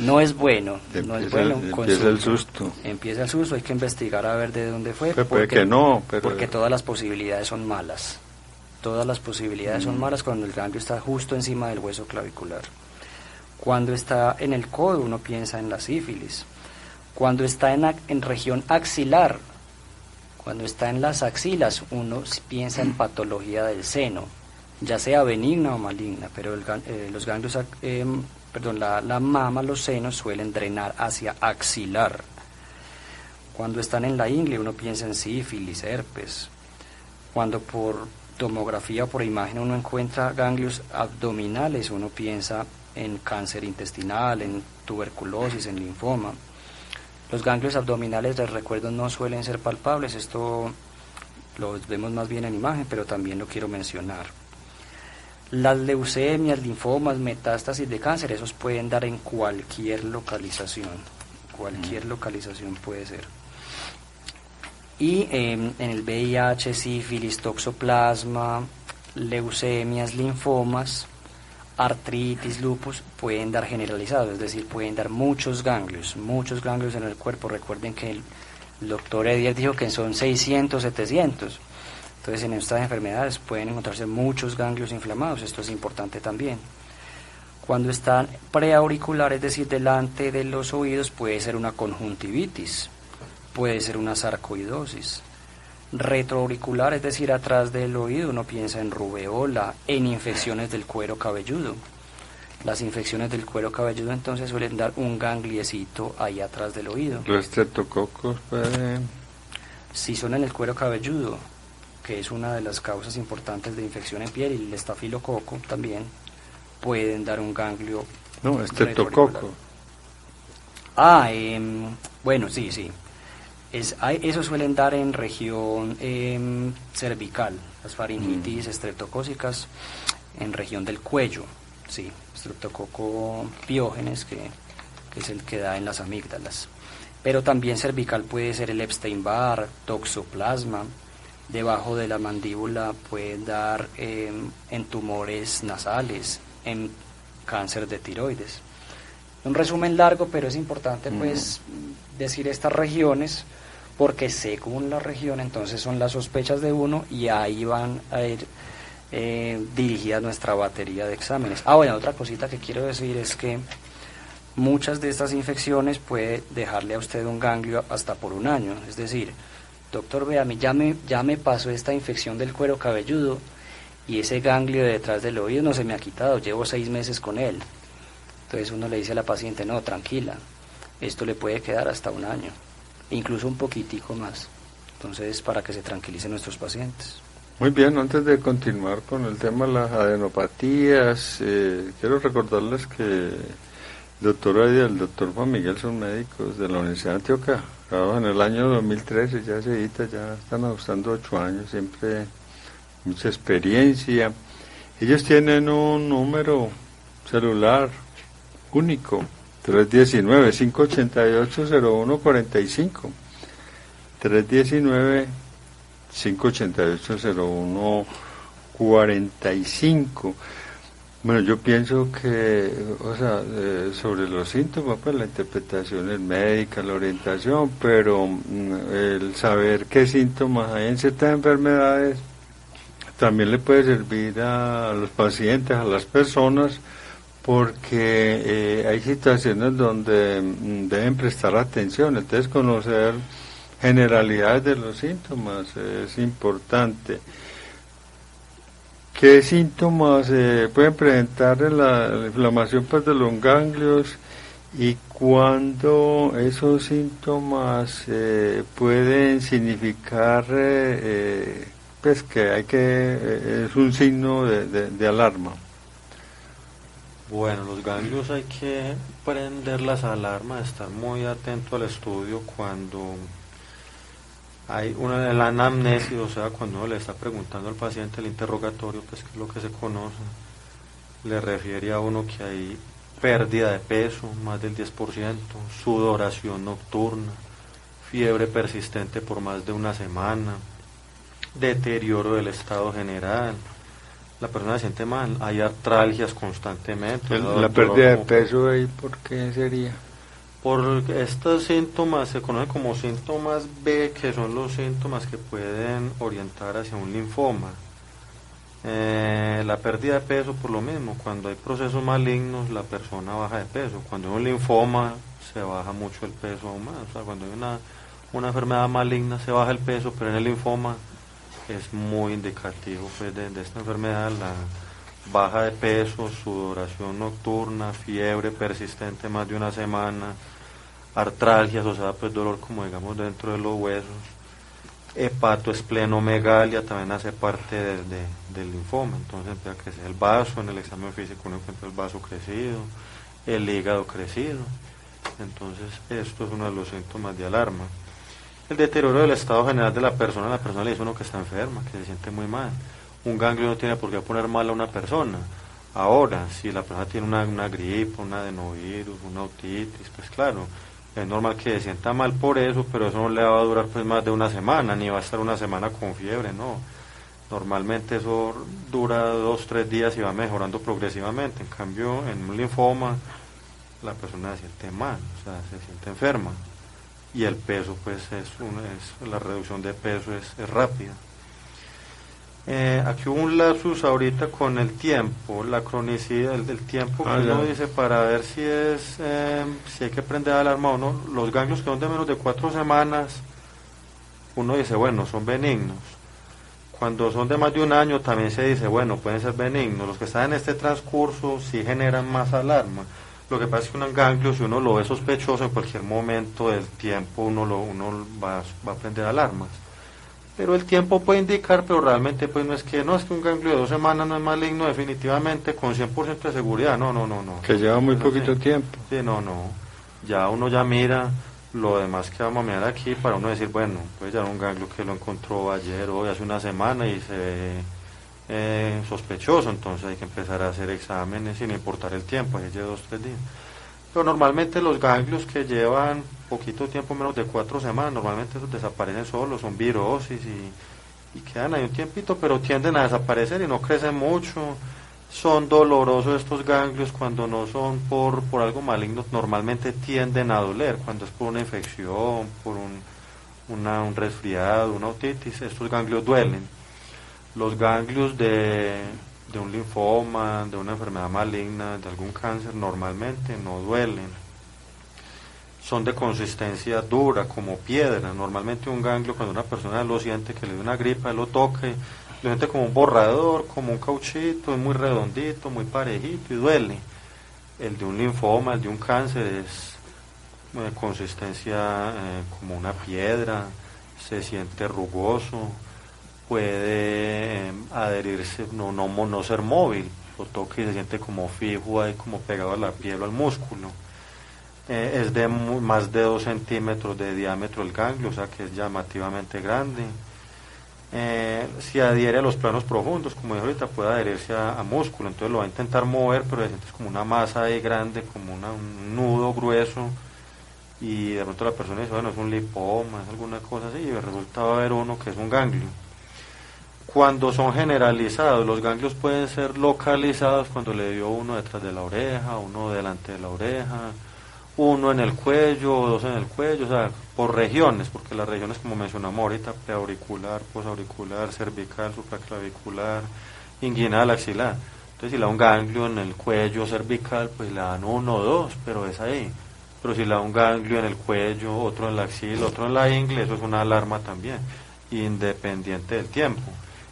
no es bueno. Empieza el susto. Empieza el susto, hay que investigar a ver de dónde fue. Puede que no, porque todas las posibilidades son malas. Todas las posibilidades son malas cuando el ganglio está justo encima del hueso clavicular. Cuando está en el codo, uno piensa en la sífilis. Cuando está en región axilar, cuando está en las axilas, uno piensa en patología del seno, ya sea benigna o maligna, pero los ganglios, la mama, los senos suelen drenar hacia axilar. Cuando están en la ingle, uno piensa en sífilis, herpes. Cuando por tomografía o por imagen uno encuentra ganglios abdominales, uno piensa en cáncer intestinal, en tuberculosis, en linfoma. Los ganglios abdominales, les recuerdo, no suelen ser palpables, esto lo vemos más bien en imagen, pero también lo quiero mencionar. Las leucemias, linfomas, metástasis de cáncer, esos pueden dar en cualquier localización puede ser. Y en el VIH, sífilis, toxoplasma, leucemias, linfomas, artritis, lupus, pueden dar generalizados, es decir, pueden dar muchos ganglios en el cuerpo. Recuerden que el doctor Edier dijo que son 600, 700. Entonces en estas enfermedades pueden encontrarse muchos ganglios inflamados, esto es importante también. Cuando están preauriculares, es decir, delante de los oídos, puede ser una conjuntivitis, puede ser una sarcoidosis. Retroauricular, es decir, atrás del oído, uno piensa en rubeola, en infecciones del cuero cabelludo. Las infecciones del cuero cabelludo entonces suelen dar un gangliecito ahí atrás del oído. Los estreptococos pueden... Si son en el cuero cabelludo, que es una de las causas importantes de infección en piel, y el estafilococo también, pueden dar un ganglio. No, estreptococo. Bueno, sí. Eso suelen dar en región cervical, las faringitis estreptocócicas en región del cuello, sí, estreptococo piógenes, que es el que da en las amígdalas. Pero también cervical puede ser el Epstein-Barr, toxoplasma. Debajo de la mandíbula puede dar en tumores nasales, en cáncer de tiroides. Un resumen largo, pero es importante pues decir estas regiones, porque según la región entonces son las sospechas de uno y ahí van a ir dirigida nuestra batería de exámenes. Bueno, otra cosita que quiero decir es que Muchas de estas infecciones puede dejarle a usted un ganglio hasta por un año. Es decir, doctor, vea, a mí ya me pasó esta infección del cuero cabelludo y ese ganglio de detrás del oído no se me ha quitado, llevo 6 meses con él. Entonces uno le dice a la paciente, no, tranquila, esto le puede quedar hasta un año, incluso un poquitico más. Entonces, para que se tranquilicen nuestros pacientes. Muy bien, antes de continuar con el tema de las adenopatías, quiero recordarles que el doctor Aida y el doctor Juan Miguel son médicos de la Universidad de Antioquia, graduados en el año 2013, ya están ajustando 8 años, siempre mucha experiencia. Ellos tienen un número celular único, 319-588-0145, 319-588-0145. Bueno, yo pienso que, sobre los síntomas, pues la interpretación es médica, la orientación, pero el saber qué síntomas hay en ciertas enfermedades también le puede servir a los pacientes, a las personas, porque hay situaciones donde deben prestar atención. Entonces, conocer generalidades de los síntomas es importante. ¿Qué síntomas pueden presentar en la inflamación, pues, de los ganglios, y cuándo esos síntomas pueden significar pues que es un signo de alarma? Bueno, los ganglios hay que prender las alarmas, estar muy atento al estudio cuando hay una en la anamnesis, o sea, cuando uno le está preguntando al paciente el interrogatorio, pues que es lo que se conoce, le refiere a uno que hay pérdida de peso, más del 10%, sudoración nocturna, fiebre persistente por más de una semana, deterioro del estado general, la persona se siente mal, hay artralgias constantemente. La pérdida de peso, ¿ahí por qué sería? Por estos síntomas se conocen como síntomas B, que son los síntomas que pueden orientar hacia un linfoma. La pérdida de peso, por lo mismo, cuando hay procesos malignos la persona baja de peso, cuando hay un linfoma se baja mucho el peso aún más, o sea, cuando hay una enfermedad maligna se baja el peso, pero en el linfoma es muy indicativo, pues, de esta enfermedad, la baja de peso, sudoración nocturna, fiebre persistente más de una semana, artralgias, o sea, pues dolor como digamos dentro de los huesos, hepatoesplenomegalia también hace parte del linfoma. Entonces empieza a crecer el vaso, en el examen físico uno encuentra el vaso crecido, el hígado crecido. Entonces esto es uno de los síntomas de alarma. El deterioro del estado general de la persona le dice a uno que está enferma, que se siente muy mal. Un ganglio no tiene por qué poner mal a una persona. Ahora, si la persona tiene una gripe, un adenovirus, una otitis, pues claro, es normal que se sienta mal por eso, pero eso no le va a durar pues más de una semana, ni va a estar una semana con fiebre, no. Normalmente eso dura 2-3 días y va mejorando progresivamente. En cambio, en un linfoma, la persona se siente mal, o sea, se siente enferma. Y el peso, pues, la reducción de peso es rápida. Aquí hubo un lapsus ahorita con el tiempo, la cronicidad, el tiempo que uno dice para ver si hay que prender alarma o no. Los ganglios que son de menos de 4 semanas, uno dice, bueno, son benignos. Cuando son de más de un año también se dice, bueno, pueden ser benignos. Los que están en este transcurso sí generan más alarma. Lo que pasa es que un ganglio, si uno lo ve sospechoso, en cualquier momento del tiempo uno va a prender alarmas. Pero el tiempo puede indicar, pero realmente pues no es que un ganglio de 2 semanas no es maligno definitivamente con 100% de seguridad, no. Que lleva muy poquito tiempo. Sí, no. Ya uno ya mira lo demás que vamos a mirar aquí para uno decir, bueno, pues ya era un ganglio que lo encontró ayer o hace una semana y se ve sospechoso, entonces hay que empezar a hacer exámenes sin importar el tiempo, ahí lleva 2-3 días. Pero normalmente los ganglios que llevan poquito tiempo, menos de 4 semanas, normalmente esos desaparecen solos, son virosis y quedan ahí un tiempito, pero tienden a desaparecer y no crecen mucho. Son dolorosos estos ganglios cuando no son por algo maligno, normalmente tienden a doler, cuando es por una infección, por un resfriado, una otitis, estos ganglios duelen. Los ganglios de un linfoma, de una enfermedad maligna, de algún cáncer, normalmente no duelen. son de consistencia dura, como piedra. Normalmente un ganglio, cuando una persona lo siente que le da una gripa, lo toca, lo siente como un borrador, como un cauchito, es muy redondito, muy parejito y duele. El de un linfoma, el de un cáncer es de consistencia como una piedra, se siente rugoso, puede adherirse, no ser móvil, lo toca y se siente como fijo ahí, como pegado a la piel o al músculo. Es de más de 2 centímetros de diámetro el ganglio, o sea que es llamativamente grande. Si adhiere a los planos profundos, como dije ahorita, puede adherirse a músculo, entonces lo va a intentar mover, pero se siente como una masa ahí grande, como un nudo grueso, y de pronto la persona dice, bueno, es un lipoma, es alguna cosa así, y resulta va a haber uno que es un ganglio. Cuando son generalizados, los ganglios pueden ser localizados cuando le dio uno detrás de la oreja, uno delante de la oreja, uno en el cuello, o 2 en el cuello, o sea, por regiones, porque las regiones, como mencionamos ahorita, preauricular, posauricular, cervical, supraclavicular, inguinal, axilar. Entonces, si le da un ganglio en el cuello cervical, pues le dan 1 o 2, pero es ahí. Pero si le da un ganglio en el cuello, otro en la axila, otro en la ingle, eso es una alarma también, independiente del tiempo.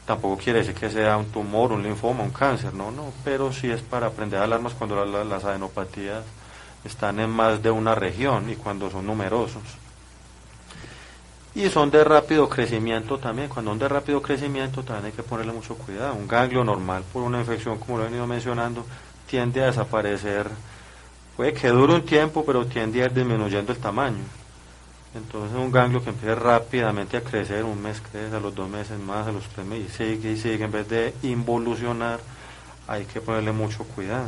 Tampoco quiere decir que sea un tumor, un linfoma, un cáncer, no, pero sí es para aprender alarmas cuando las adenopatías están en más de una región y cuando son numerosos. Y son de rápido crecimiento también. Cuando son de rápido crecimiento también hay que ponerle mucho cuidado. Un ganglio normal por una infección, como lo he venido mencionando, tiende a desaparecer. Puede que dure un tiempo, pero tiende a ir disminuyendo el tamaño. Entonces un ganglio que empieza rápidamente a crecer, un mes crece, a los 2 meses más, a los 3 meses, y sigue, en vez de involucionar, hay que ponerle mucho cuidado.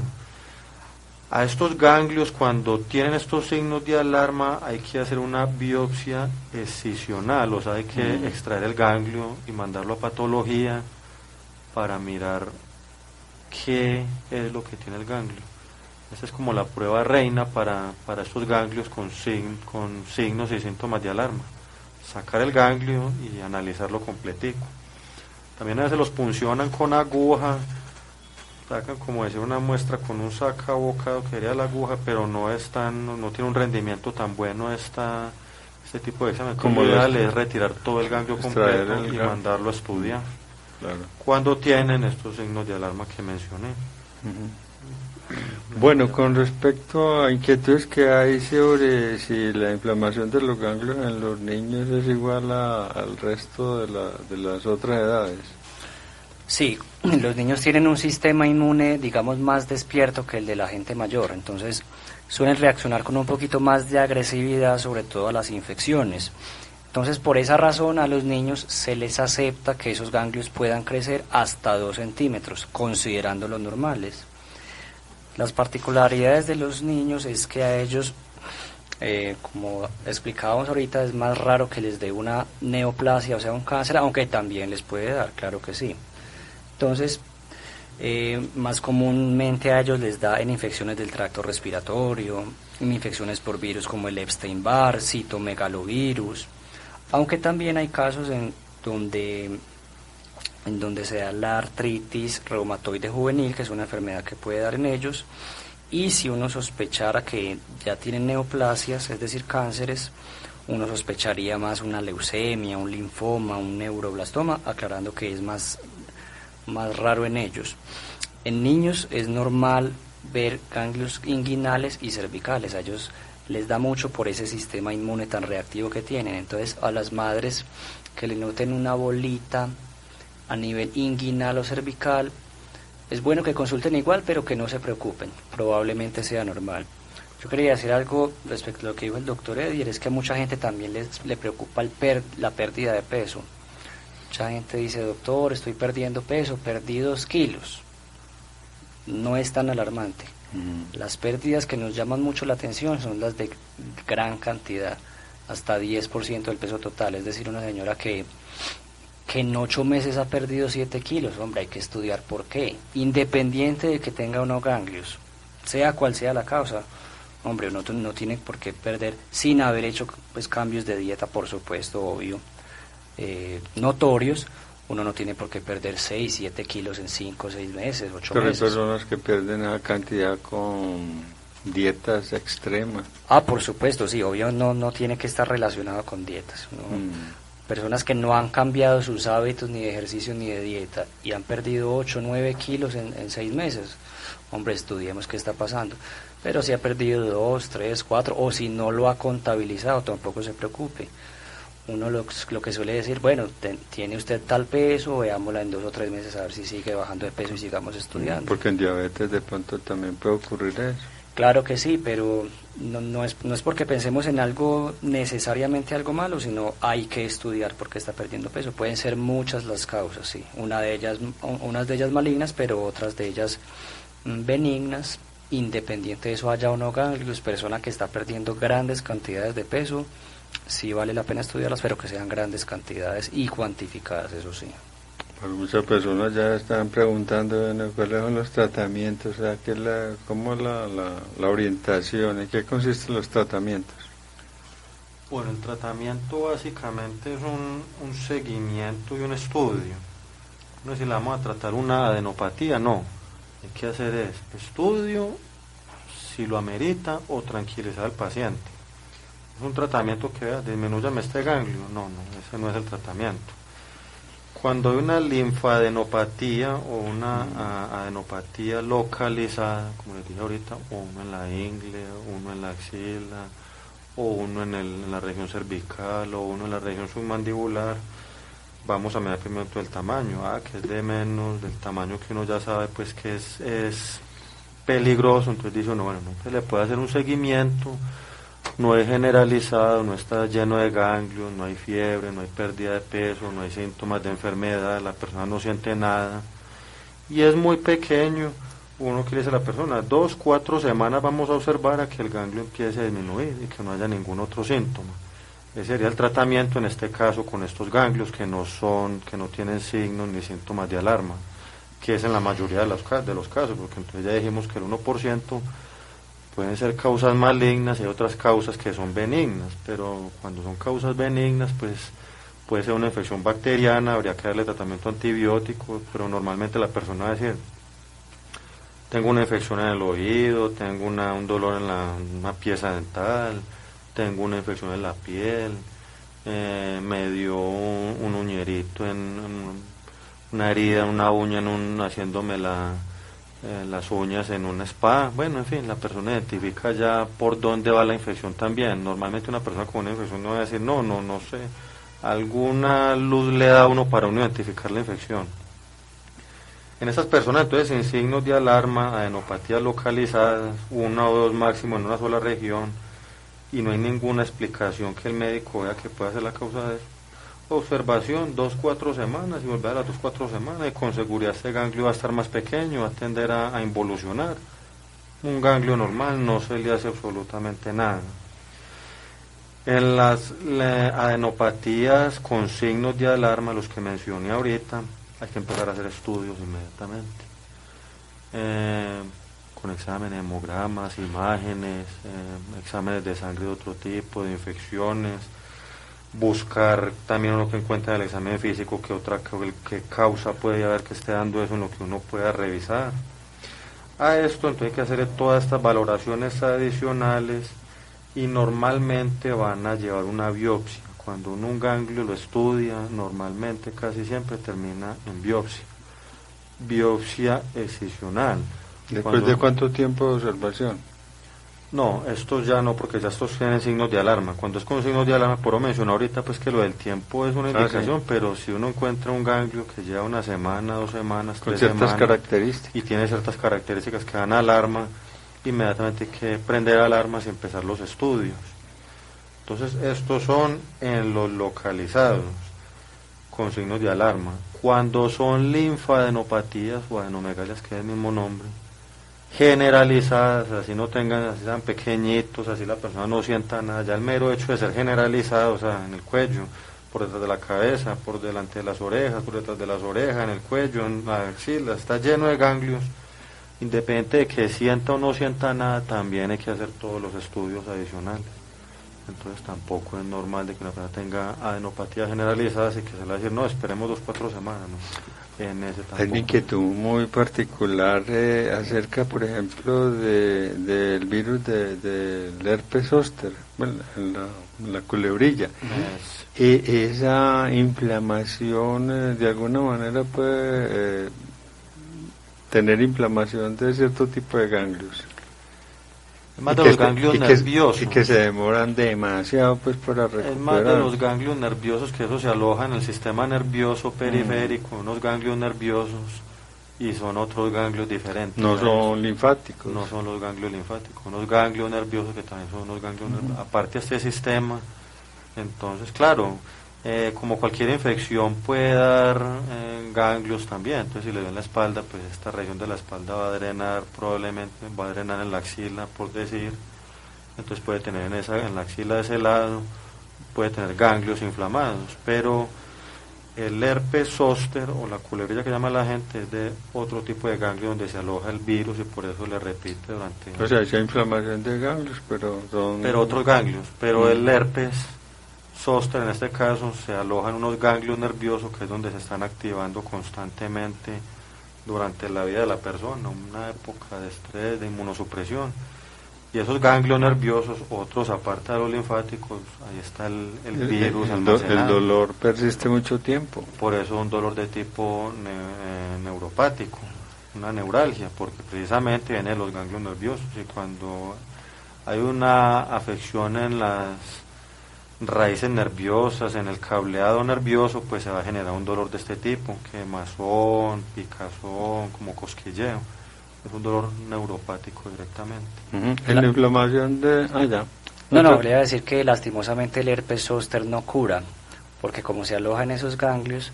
A estos ganglios, cuando tienen estos signos de alarma, hay que hacer una biopsia excisional, o sea, hay que extraer el ganglio y mandarlo a patología para mirar qué es lo que tiene el ganglio. Esa es como la prueba reina para estos ganglios con signos y síntomas de alarma. Sacar el ganglio y analizarlo completico. También a veces los puncionan con aguja, sacan como decir una muestra con un sacabocado que sería la aguja, pero no tiene un rendimiento tan bueno este tipo de examen. Como lo ideal es retirar todo el ganglio completo y mandarlo a estudiar. Claro. Cuando tienen estos signos de alarma que mencioné. Bueno, con respecto a inquietudes que hay sobre si la inflamación de los ganglios en los niños es igual al resto de las otras edades. Sí, los niños tienen un sistema inmune, digamos, más despierto que el de la gente mayor, entonces suelen reaccionar con un poquito más de agresividad, sobre todo a las infecciones. Entonces, por esa razón, a los niños se les acepta que esos ganglios puedan crecer hasta 2 centímetros, considerando los normales. Las particularidades de los niños es que a ellos, como explicábamos ahorita, es más raro que les dé una neoplasia, o sea, un cáncer, aunque también les puede dar, claro que sí. Entonces, más comúnmente a ellos les da en infecciones del tracto respiratorio, en infecciones por virus como el Epstein-Barr, citomegalovirus, aunque también hay casos en donde se da la artritis reumatoide juvenil, que es una enfermedad que puede dar en ellos, y si uno sospechara que ya tienen neoplasias, es decir, cánceres, uno sospecharía más una leucemia, un linfoma, un neuroblastoma, aclarando que es más raro en ellos. En niños es normal ver ganglios inguinales y cervicales, a ellos les da mucho por ese sistema inmune tan reactivo que tienen. Entonces, a las madres que le noten una bolita a nivel inguinal o cervical, es bueno que consulten igual, pero que no se preocupen, probablemente sea normal. Yo quería decir algo respecto a lo que dijo el doctor Edier, es que a mucha gente también le preocupa la pérdida de peso. Mucha gente dice, doctor, estoy perdiendo peso, perdí 2 kilos. No es tan alarmante. Las pérdidas que nos llaman mucho la atención son las de gran cantidad, hasta 10% del peso total. Es decir, una señora que en 8 meses ha perdido 7 kilos, hombre, hay que estudiar por qué. Independiente de que tenga unos ganglios, sea cual sea la causa, hombre, uno no tiene por qué perder sin haber hecho pues cambios de dieta, por supuesto, obvio. Notorios, uno no tiene por qué perder 6, 7 kilos en 5, 6 meses, 8 meses. Pero hay personas que pierden esa cantidad con dietas extremas. Por supuesto, sí, obvio no tiene que estar relacionado con dietas. Personas que no han cambiado sus hábitos ni de ejercicio ni de dieta y han perdido 8 o 9 kilos en 6 meses, hombre, estudiemos qué está pasando. Pero si ha perdido 2, 3, 4, o si no lo ha contabilizado, tampoco se preocupe. Uno lo que suele decir, bueno, tiene usted tal peso, veámosla en 2 o 3 meses a ver si sigue bajando de peso y sigamos estudiando. Porque en diabetes de pronto también puede ocurrir eso. Claro que sí, pero no es porque pensemos en algo, necesariamente algo malo, sino hay que estudiar porque está perdiendo peso. Pueden ser muchas las causas, sí. Unas de ellas malignas, pero otras de ellas benignas. Independiente de eso haya o no ganglios, persona que está perdiendo grandes cantidades de peso, sí vale la pena estudiarlas, pero que sean grandes cantidades y cuantificadas, eso sí. Pues muchas personas ya están preguntando, bueno, cuáles son los tratamientos, o sea, cómo la orientación, ¿en qué consisten los tratamientos? Bueno, el tratamiento básicamente es un seguimiento y un estudio. No es si le vamos a tratar una adenopatía, no. Hay que hacer estudio, si lo amerita, o tranquilizar al paciente. Es un tratamiento que disminúyame este ganglio. No, ese no es el tratamiento. Cuando hay una linfadenopatía o una adenopatía localizada, como les dije ahorita, uno en la ingle, uno en la axila, o uno en la región cervical, o uno en la región submandibular, vamos a mirar primero el tamaño, que es de menos, del tamaño que uno ya sabe pues que es peligroso, entonces dice uno, bueno, no se le puede hacer un seguimiento, no es generalizado, no está lleno de ganglios, no hay fiebre, no hay pérdida de peso, no hay síntomas de enfermedad, la persona no siente nada, y es muy pequeño, uno que le dice a la persona, 2, 4 semanas vamos a observar a que el ganglio empiece a disminuir y que no haya ningún otro síntoma. Ese sería el tratamiento en este caso con estos ganglios que no tienen signos ni síntomas de alarma, que es en la mayoría de los casos, porque entonces ya dijimos que el 1% pueden ser causas malignas y otras causas que son benignas, pero cuando son causas benignas, pues puede ser una infección bacteriana, habría que darle tratamiento antibiótico, pero normalmente la persona va a decir, tengo una infección en el oído, tengo un dolor en una pieza dental, tengo una infección en la piel, me dio un uñerito una herida, una uña haciéndome las uñas en un spa. Bueno, en fin, la persona identifica ya por dónde va la infección también. Normalmente una persona con una infección no va a decir, no sé, alguna luz le da a uno para uno identificar la infección. En estas personas entonces sin signos de alarma, adenopatías localizadas, 1 o 2 máximo en una sola región, y no hay ninguna explicación que el médico vea que pueda ser la causa de eso. Observación, 2, 4 semanas, y volver a las 2, 4 semanas, y con seguridad este ganglio va a estar más pequeño, va a tender a involucionar. Un ganglio normal no se le hace absolutamente nada. En las adenopatías con signos de alarma, los que mencioné ahorita, hay que empezar a hacer estudios inmediatamente. Con exámenes, hemogramas, imágenes, exámenes de sangre de otro tipo, de infecciones, buscar también uno que encuentra en el examen físico qué causa puede haber que esté dando eso en lo que uno pueda revisar. A esto entonces hay que hacer todas estas valoraciones adicionales y normalmente van a llevar una biopsia. Cuando uno un ganglio lo estudia, normalmente casi siempre termina en biopsia excisional. ¿Después de cuánto tiempo de observación? No, estos ya no, porque ya estos tienen signos de alarma. Cuando es con signos de alarma, por mencionar ahorita pues que lo del tiempo es una indicación, sí. Pero si uno encuentra un ganglio que lleva 1 semana, 2 semanas, con 3 ciertas semanas, características, y tiene ciertas características que dan alarma, inmediatamente hay que prender alarmas y empezar los estudios. Entonces estos son en los localizados con signos de alarma. Cuando son linfadenopatías o adenomegalias, que es el mismo nombre, generalizadas, así no tengan, así sean pequeñitos, así la persona no sienta nada, ya el mero hecho de ser generalizado, o sea, en el cuello, por detrás de la cabeza, por delante de las orejas, por detrás de las orejas, en el cuello, en la axila, está lleno de ganglios, independiente de que sienta o no sienta nada, también hay que hacer todos los estudios adicionales. Entonces tampoco es normal de que una persona tenga adenopatía generalizada, así que se le va a decir, no, esperemos 2-4 semanas, ¿no? En ese tampoco. Hay una inquietud muy particular acerca, por ejemplo, del virus del herpes zóster, bueno, la culebrilla. Esa inflamación de alguna manera puede tener inflamación de cierto tipo de ganglios. Es más de los ganglios nerviosos. Y que se demoran demasiado pues para recuperar. Es más de los ganglios nerviosos, que eso se aloja en el sistema nervioso periférico, unos ganglios nerviosos, y son otros ganglios diferentes. No son linfáticos. No son los ganglios linfáticos, unos ganglios nerviosos que también son unos ganglios nerviosos. Aparte de este sistema, entonces claro, como cualquier infección puede dar ganglios también. Entonces si le dio en la espalda, pues esta región de la espalda va a drenar, probablemente va a drenar en la axila, por decir. Entonces puede tener en la axila de ese lado, puede tener ganglios inflamados. Pero el herpes zóster o la culebrilla que llama la gente es de otro tipo de ganglio donde se aloja el virus, y por eso le repite durante... O sea, hay inflamación de ganglios, pero son... Pero otros ganglios, pero el herpes zóster en este caso se alojan unos ganglios nerviosos, que es donde se están activando constantemente durante la vida de la persona, una época de estrés, de inmunosupresión. Y esos ganglios nerviosos, otros aparte de los linfáticos, ahí está el virus almacenado. El dolor persiste mucho tiempo. Por eso un dolor de tipo neuropático, una neuralgia, porque precisamente viene de los ganglios nerviosos. Y cuando hay una afección en las raíces nerviosas, en el cableado nervioso, pues se va a generar un dolor de este tipo, quemazón, picazón, como cosquilleo. Es un dolor neuropático directamente. En la inflamación de... ya. No, le iba a decir que lastimosamente el herpes zóster no cura, porque como se aloja en esos ganglios,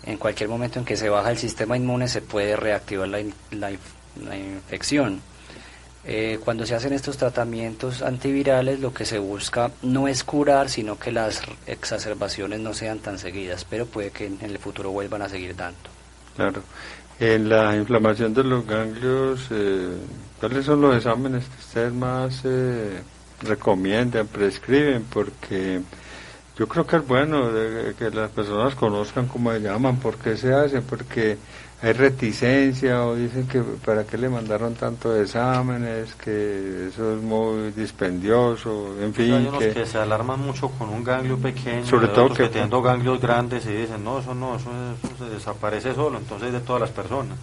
en cualquier momento en que se baja el sistema inmune se puede reactivar la infección. Cuando se hacen estos tratamientos antivirales, lo que se busca no es curar, sino que las exacerbaciones no sean tan seguidas, pero puede que en el futuro vuelvan a seguir dando. Claro. En la inflamación de los ganglios, ¿cuáles son los exámenes que ustedes más recomiendan, prescriben? Porque yo creo que es bueno que las personas conozcan cómo se llaman, por qué se hacen, porque hay reticencia o dicen que para qué le mandaron tantos exámenes, que eso es muy dispendioso, en fin. Hay unos que se alarman mucho con un ganglio pequeño, sobre todo otros que teniendo ganglios grandes y dicen, eso se desaparece solo, entonces de todas las personas.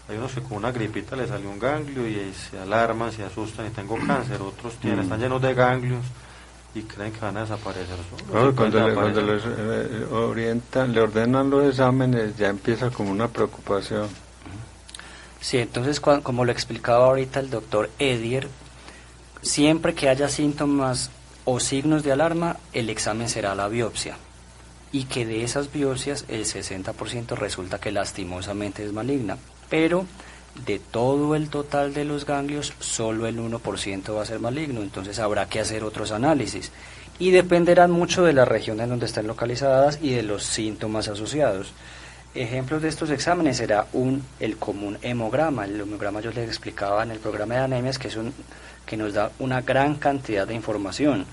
Hay unos que con una gripita le salió un ganglio y se alarman, se asustan y tengo cáncer, otros están llenos de ganglios y creen que van a desaparecer solos. Cuando les le ordenan los exámenes, ya empieza como una preocupación. Sí, entonces como lo explicaba ahorita el doctor Edier, siempre que haya síntomas o signos de alarma, el examen será la biopsia, y que de esas biopsias el 60% resulta que lastimosamente es maligna, pero de todo el total de los ganglios, solo el 1% va a ser maligno, entonces habrá que hacer otros análisis, y dependerán mucho de la región en donde estén localizadas y de los síntomas asociados. Ejemplos de estos exámenes será el común hemograma. El hemograma yo les explicaba en el programa de anemias que nos da una gran cantidad de información.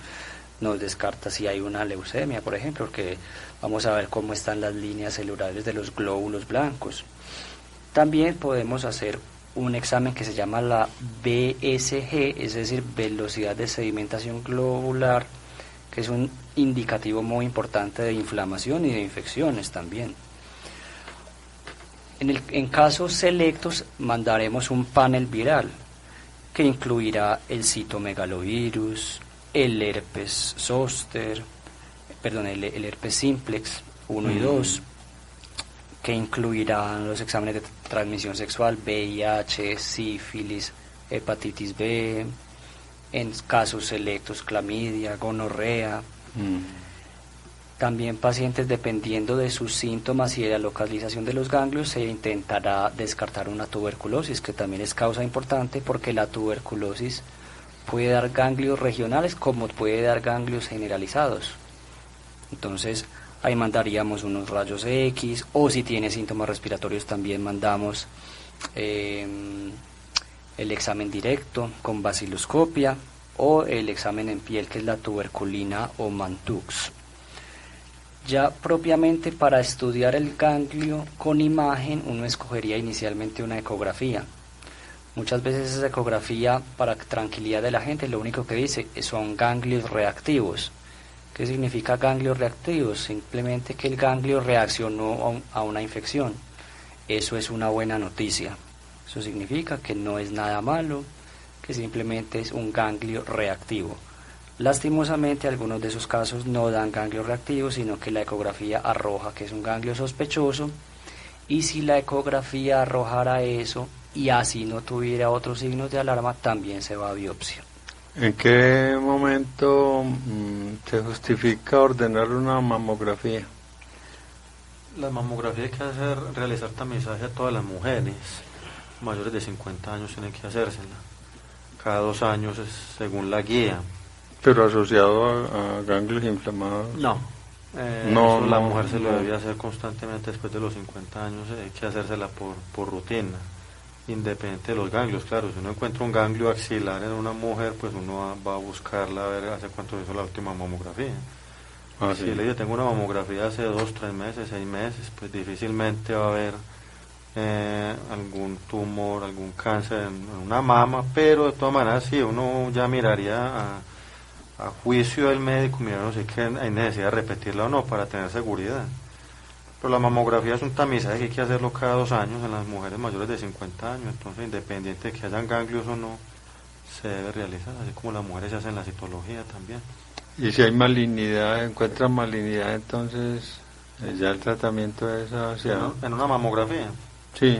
Nos descarta si hay una leucemia, por ejemplo, porque vamos a ver cómo están las líneas celulares de los glóbulos blancos. También podemos hacer un examen que se llama la VSG, es decir, velocidad de sedimentación globular, que es un indicativo muy importante de inflamación y de infecciones también. En casos selectos mandaremos un panel viral que incluirá el citomegalovirus, el herpes zóster, el herpes simplex 1 y 2, que incluirán los exámenes de transmisión sexual, VIH, sífilis, hepatitis B, en casos selectos clamidia, gonorrea. También pacientes, dependiendo de sus síntomas y de la localización de los ganglios, se intentará descartar una tuberculosis, que también es causa importante porque la tuberculosis puede dar ganglios regionales como puede dar ganglios generalizados. Entonces ahí mandaríamos unos rayos X, o si tiene síntomas respiratorios también mandamos el examen directo con baciloscopia, o el examen en piel, que es la tuberculina o Mantux. Ya propiamente para estudiar el ganglio con imagen, uno escogería inicialmente una ecografía. Muchas veces esa ecografía, para tranquilidad de la gente, lo único que dice son ganglios reactivos. ¿Qué significa ganglios reactivos? Simplemente que el ganglio reaccionó a una infección. Eso es una buena noticia. Eso significa que no es nada malo, que simplemente es un ganglio reactivo. Lastimosamente, algunos de esos casos no dan ganglio reactivo, sino que la ecografía arroja que es un ganglio sospechoso, y si la ecografía arrojara eso y así no tuviera otros signos de alarma, también se va a biopsia. ¿En qué momento se justifica ordenar una mamografía? La mamografía hay que realizar tamizaje a todas las mujeres mayores de 50 años, tienen que hacérsela. Cada 2 años es según la guía. ¿Pero asociado a ganglios inflamados? No. No, la no, mujer se lo no. debe hacer constantemente después de los 50 años, hay que hacérsela por rutina, independiente de los ganglios. Claro, si uno encuentra un ganglio axilar en una mujer, pues uno va a buscarla a ver hace cuánto hizo la última mamografía. Si le digo, tengo una mamografía hace 2, 3 meses, 6 meses, pues difícilmente va a haber algún tumor, algún cáncer en una mama, pero de todas maneras sí, uno ya miraría a juicio del médico, mira, no sé qué hay necesidad de repetirla o no para tener seguridad. Pero la mamografía es un tamizaje que hay que hacerlo cada 2 años en las mujeres mayores de 50 años, entonces independiente de que hayan ganglios o no, se debe realizar, así como las mujeres se hacen la citología también. Y si hay malignidad, encuentran malignidad, entonces ya el tratamiento es hacia... ¿En una mamografía? Sí.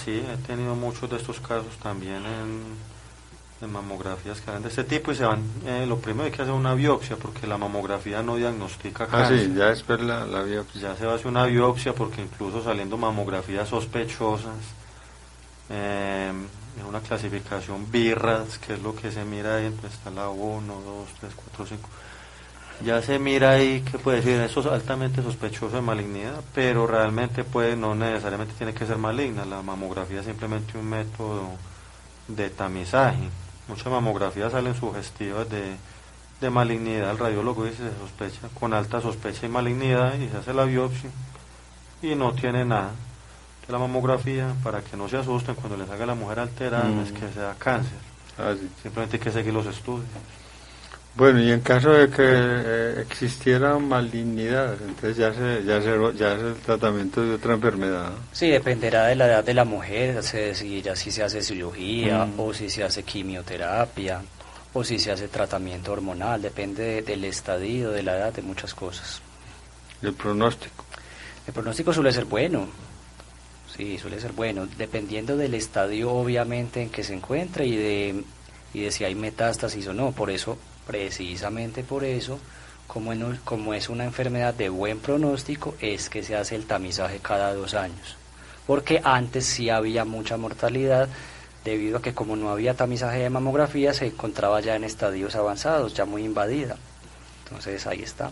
Sí, he tenido muchos de estos casos también en mamografías que eran de este tipo y se van, lo primero hay que hacer una biopsia porque la mamografía no diagnostica cáncer. Sí, ya después la biopsia. Ya se va a hacer una biopsia porque incluso saliendo mamografías sospechosas, en una clasificación BIRADS, que es lo que se mira ahí, entonces está la 1, 2, 3, 4, 5. Ya se mira ahí que puede decir, eso es altamente sospechoso de malignidad, pero realmente no necesariamente tiene que ser maligna. La mamografía es simplemente un método de tamizaje. Muchas mamografías salen sugestivas de malignidad. El radiólogo dice se sospecha con alta sospecha y malignidad y se hace la biopsia y no tiene nada. De la mamografía, para que no se asusten cuando les haga la mujer alterada, no es que sea cáncer. Sí. Simplemente hay que seguir los estudios. Bueno, y en caso de que existiera malignidad, entonces ya es el tratamiento de otra enfermedad. Sí, dependerá de la edad de la mujer, se decidirá si se hace cirugía o si se hace quimioterapia o si se hace tratamiento hormonal, depende del estadio, de la edad, de muchas cosas. ¿Y el pronóstico? El pronóstico suele ser bueno, sí, suele ser bueno, dependiendo del estadio obviamente en que se encuentra y de si hay metástasis o no. Por eso, precisamente por eso, como es una enfermedad de buen pronóstico, es que se hace el tamizaje cada 2 años. Porque antes sí había mucha mortalidad, debido a que como no había tamizaje de mamografía, se encontraba ya en estadios avanzados, ya muy invadida. Entonces ahí está.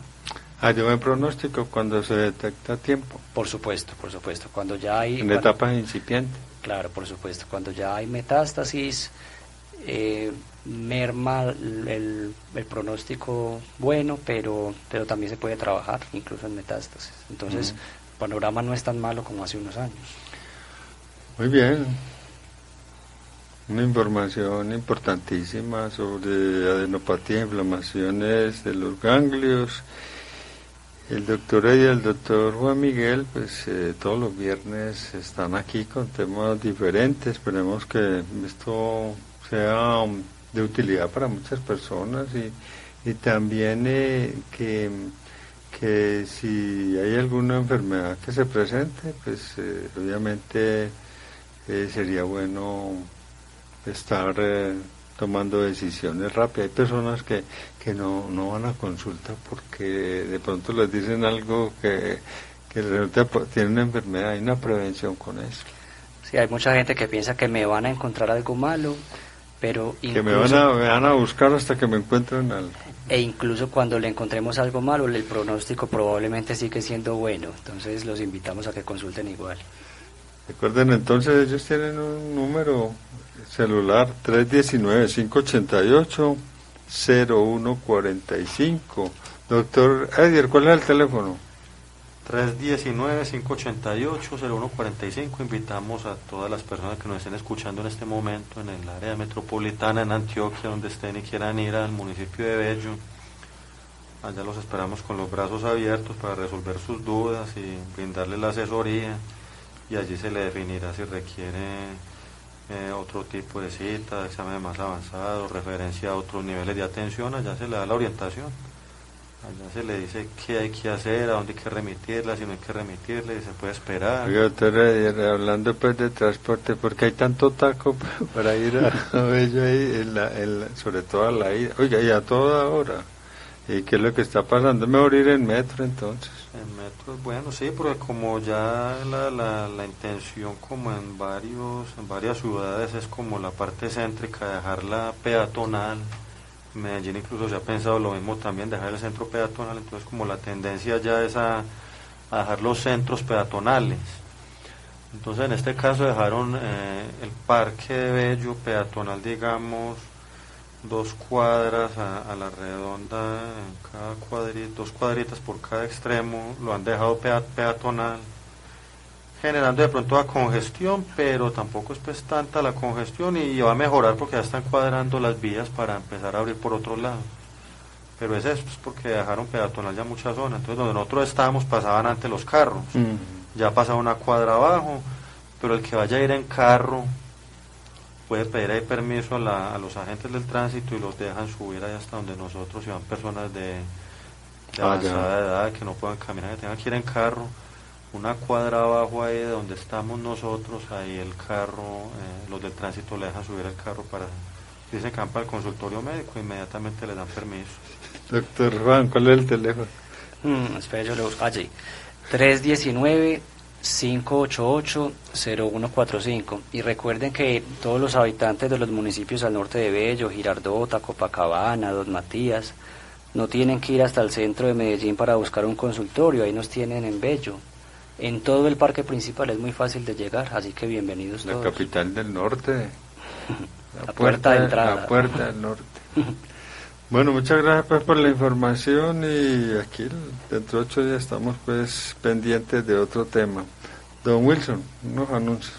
¿Hay buen pronóstico cuando se detecta a tiempo? Por supuesto, cuando ya hay... En etapas incipientes. Claro, por supuesto, cuando ya hay metástasis, merma el pronóstico bueno, pero también se puede trabajar incluso en metástasis. Entonces, el panorama no es tan malo como hace unos años. Muy bien. Una información importantísima sobre adenopatía, inflamaciones de los ganglios. El doctor Ed y el doctor Juan Miguel, pues todos los viernes están aquí con temas diferentes. Esperemos que esto sea de utilidad para muchas personas y también que si hay alguna enfermedad que se presente, pues obviamente sería bueno estar tomando decisiones rápidas. Hay personas que no van a consulta porque de pronto les dicen algo que resulta tiene una enfermedad. Hay una prevención con eso. Sí, hay mucha gente que piensa que me van a encontrar algo malo, pero que me van a buscar hasta que me encuentren algo. E incluso cuando le encontremos algo malo, el pronóstico probablemente sigue siendo bueno. Entonces los invitamos a que consulten igual. Recuerden entonces, ellos tienen un número celular 319-588-0145. Doctor Edier, ¿cuál es el teléfono? 319-588-0145. Invitamos a todas las personas que nos estén escuchando en este momento en el área metropolitana, en Antioquia, donde estén y quieran ir al municipio de Bello. Allá los esperamos con los brazos abiertos para resolver sus dudas y brindarles la asesoría, y allí se le definirá si requiere otro tipo de cita, examen más avanzado, referencia a otros niveles de atención. Allá se le da la orientación. Allá se le dice qué hay que hacer, a dónde hay que remitirla, si no hay que remitirla, y se puede esperar. Oiga, doctor, hablando pues de transporte, ¿por qué hay tanto taco para ir a Bello ahí, sobre todo a la ida? Oiga, y a toda hora. ¿Y qué es lo que está pasando? ¿Es mejor ir en metro entonces? En metro es bueno, sí, porque como ya la intención como en varias ciudades es como la parte céntrica, dejarla peatonal. Medellín incluso se ha pensado lo mismo también, dejar el centro peatonal, entonces como la tendencia ya es a dejar los centros peatonales. Entonces en este caso dejaron el Parque de Bello peatonal, digamos, 2 cuadras a la redonda, en cada cuadrita, 2 cuadritas por cada extremo, lo han dejado peatonal, generando de pronto la congestión, pero tampoco es pues tanta la congestión, y va a mejorar porque ya están cuadrando las vías para empezar a abrir por otro lado. Pero es eso, pues porque dejaron peatonal ya muchas zonas. Entonces donde nosotros estábamos pasaban antes los carros, ya pasaba una cuadra abajo, pero el que vaya a ir en carro puede pedir ahí permiso a los agentes del tránsito y los dejan subir ahí hasta donde nosotros, si van personas de avanzada edad que no puedan caminar, que tengan que ir en carro, una cuadra abajo ahí de donde estamos nosotros, ahí el carro, los del tránsito le dejan subir el carro para, dicen que van para el consultorio médico, inmediatamente le dan permiso. Doctor Juan, ¿cuál es el teléfono? Espera, yo le busco allí. 319-588-0145. Y recuerden que todos los habitantes de los municipios al norte de Bello, Girardota, Copacabana, Don Matías, no tienen que ir hasta el centro de Medellín para buscar un consultorio, ahí nos tienen en Bello. En todo el parque principal es muy fácil de llegar, así que bienvenidos todos. La capital del norte. La puerta de entrada. La puerta del norte. Bueno, muchas gracias pues por la información, y aquí dentro de 8 días estamos pues pendientes de otro tema. Don Wilson, unos anuncios.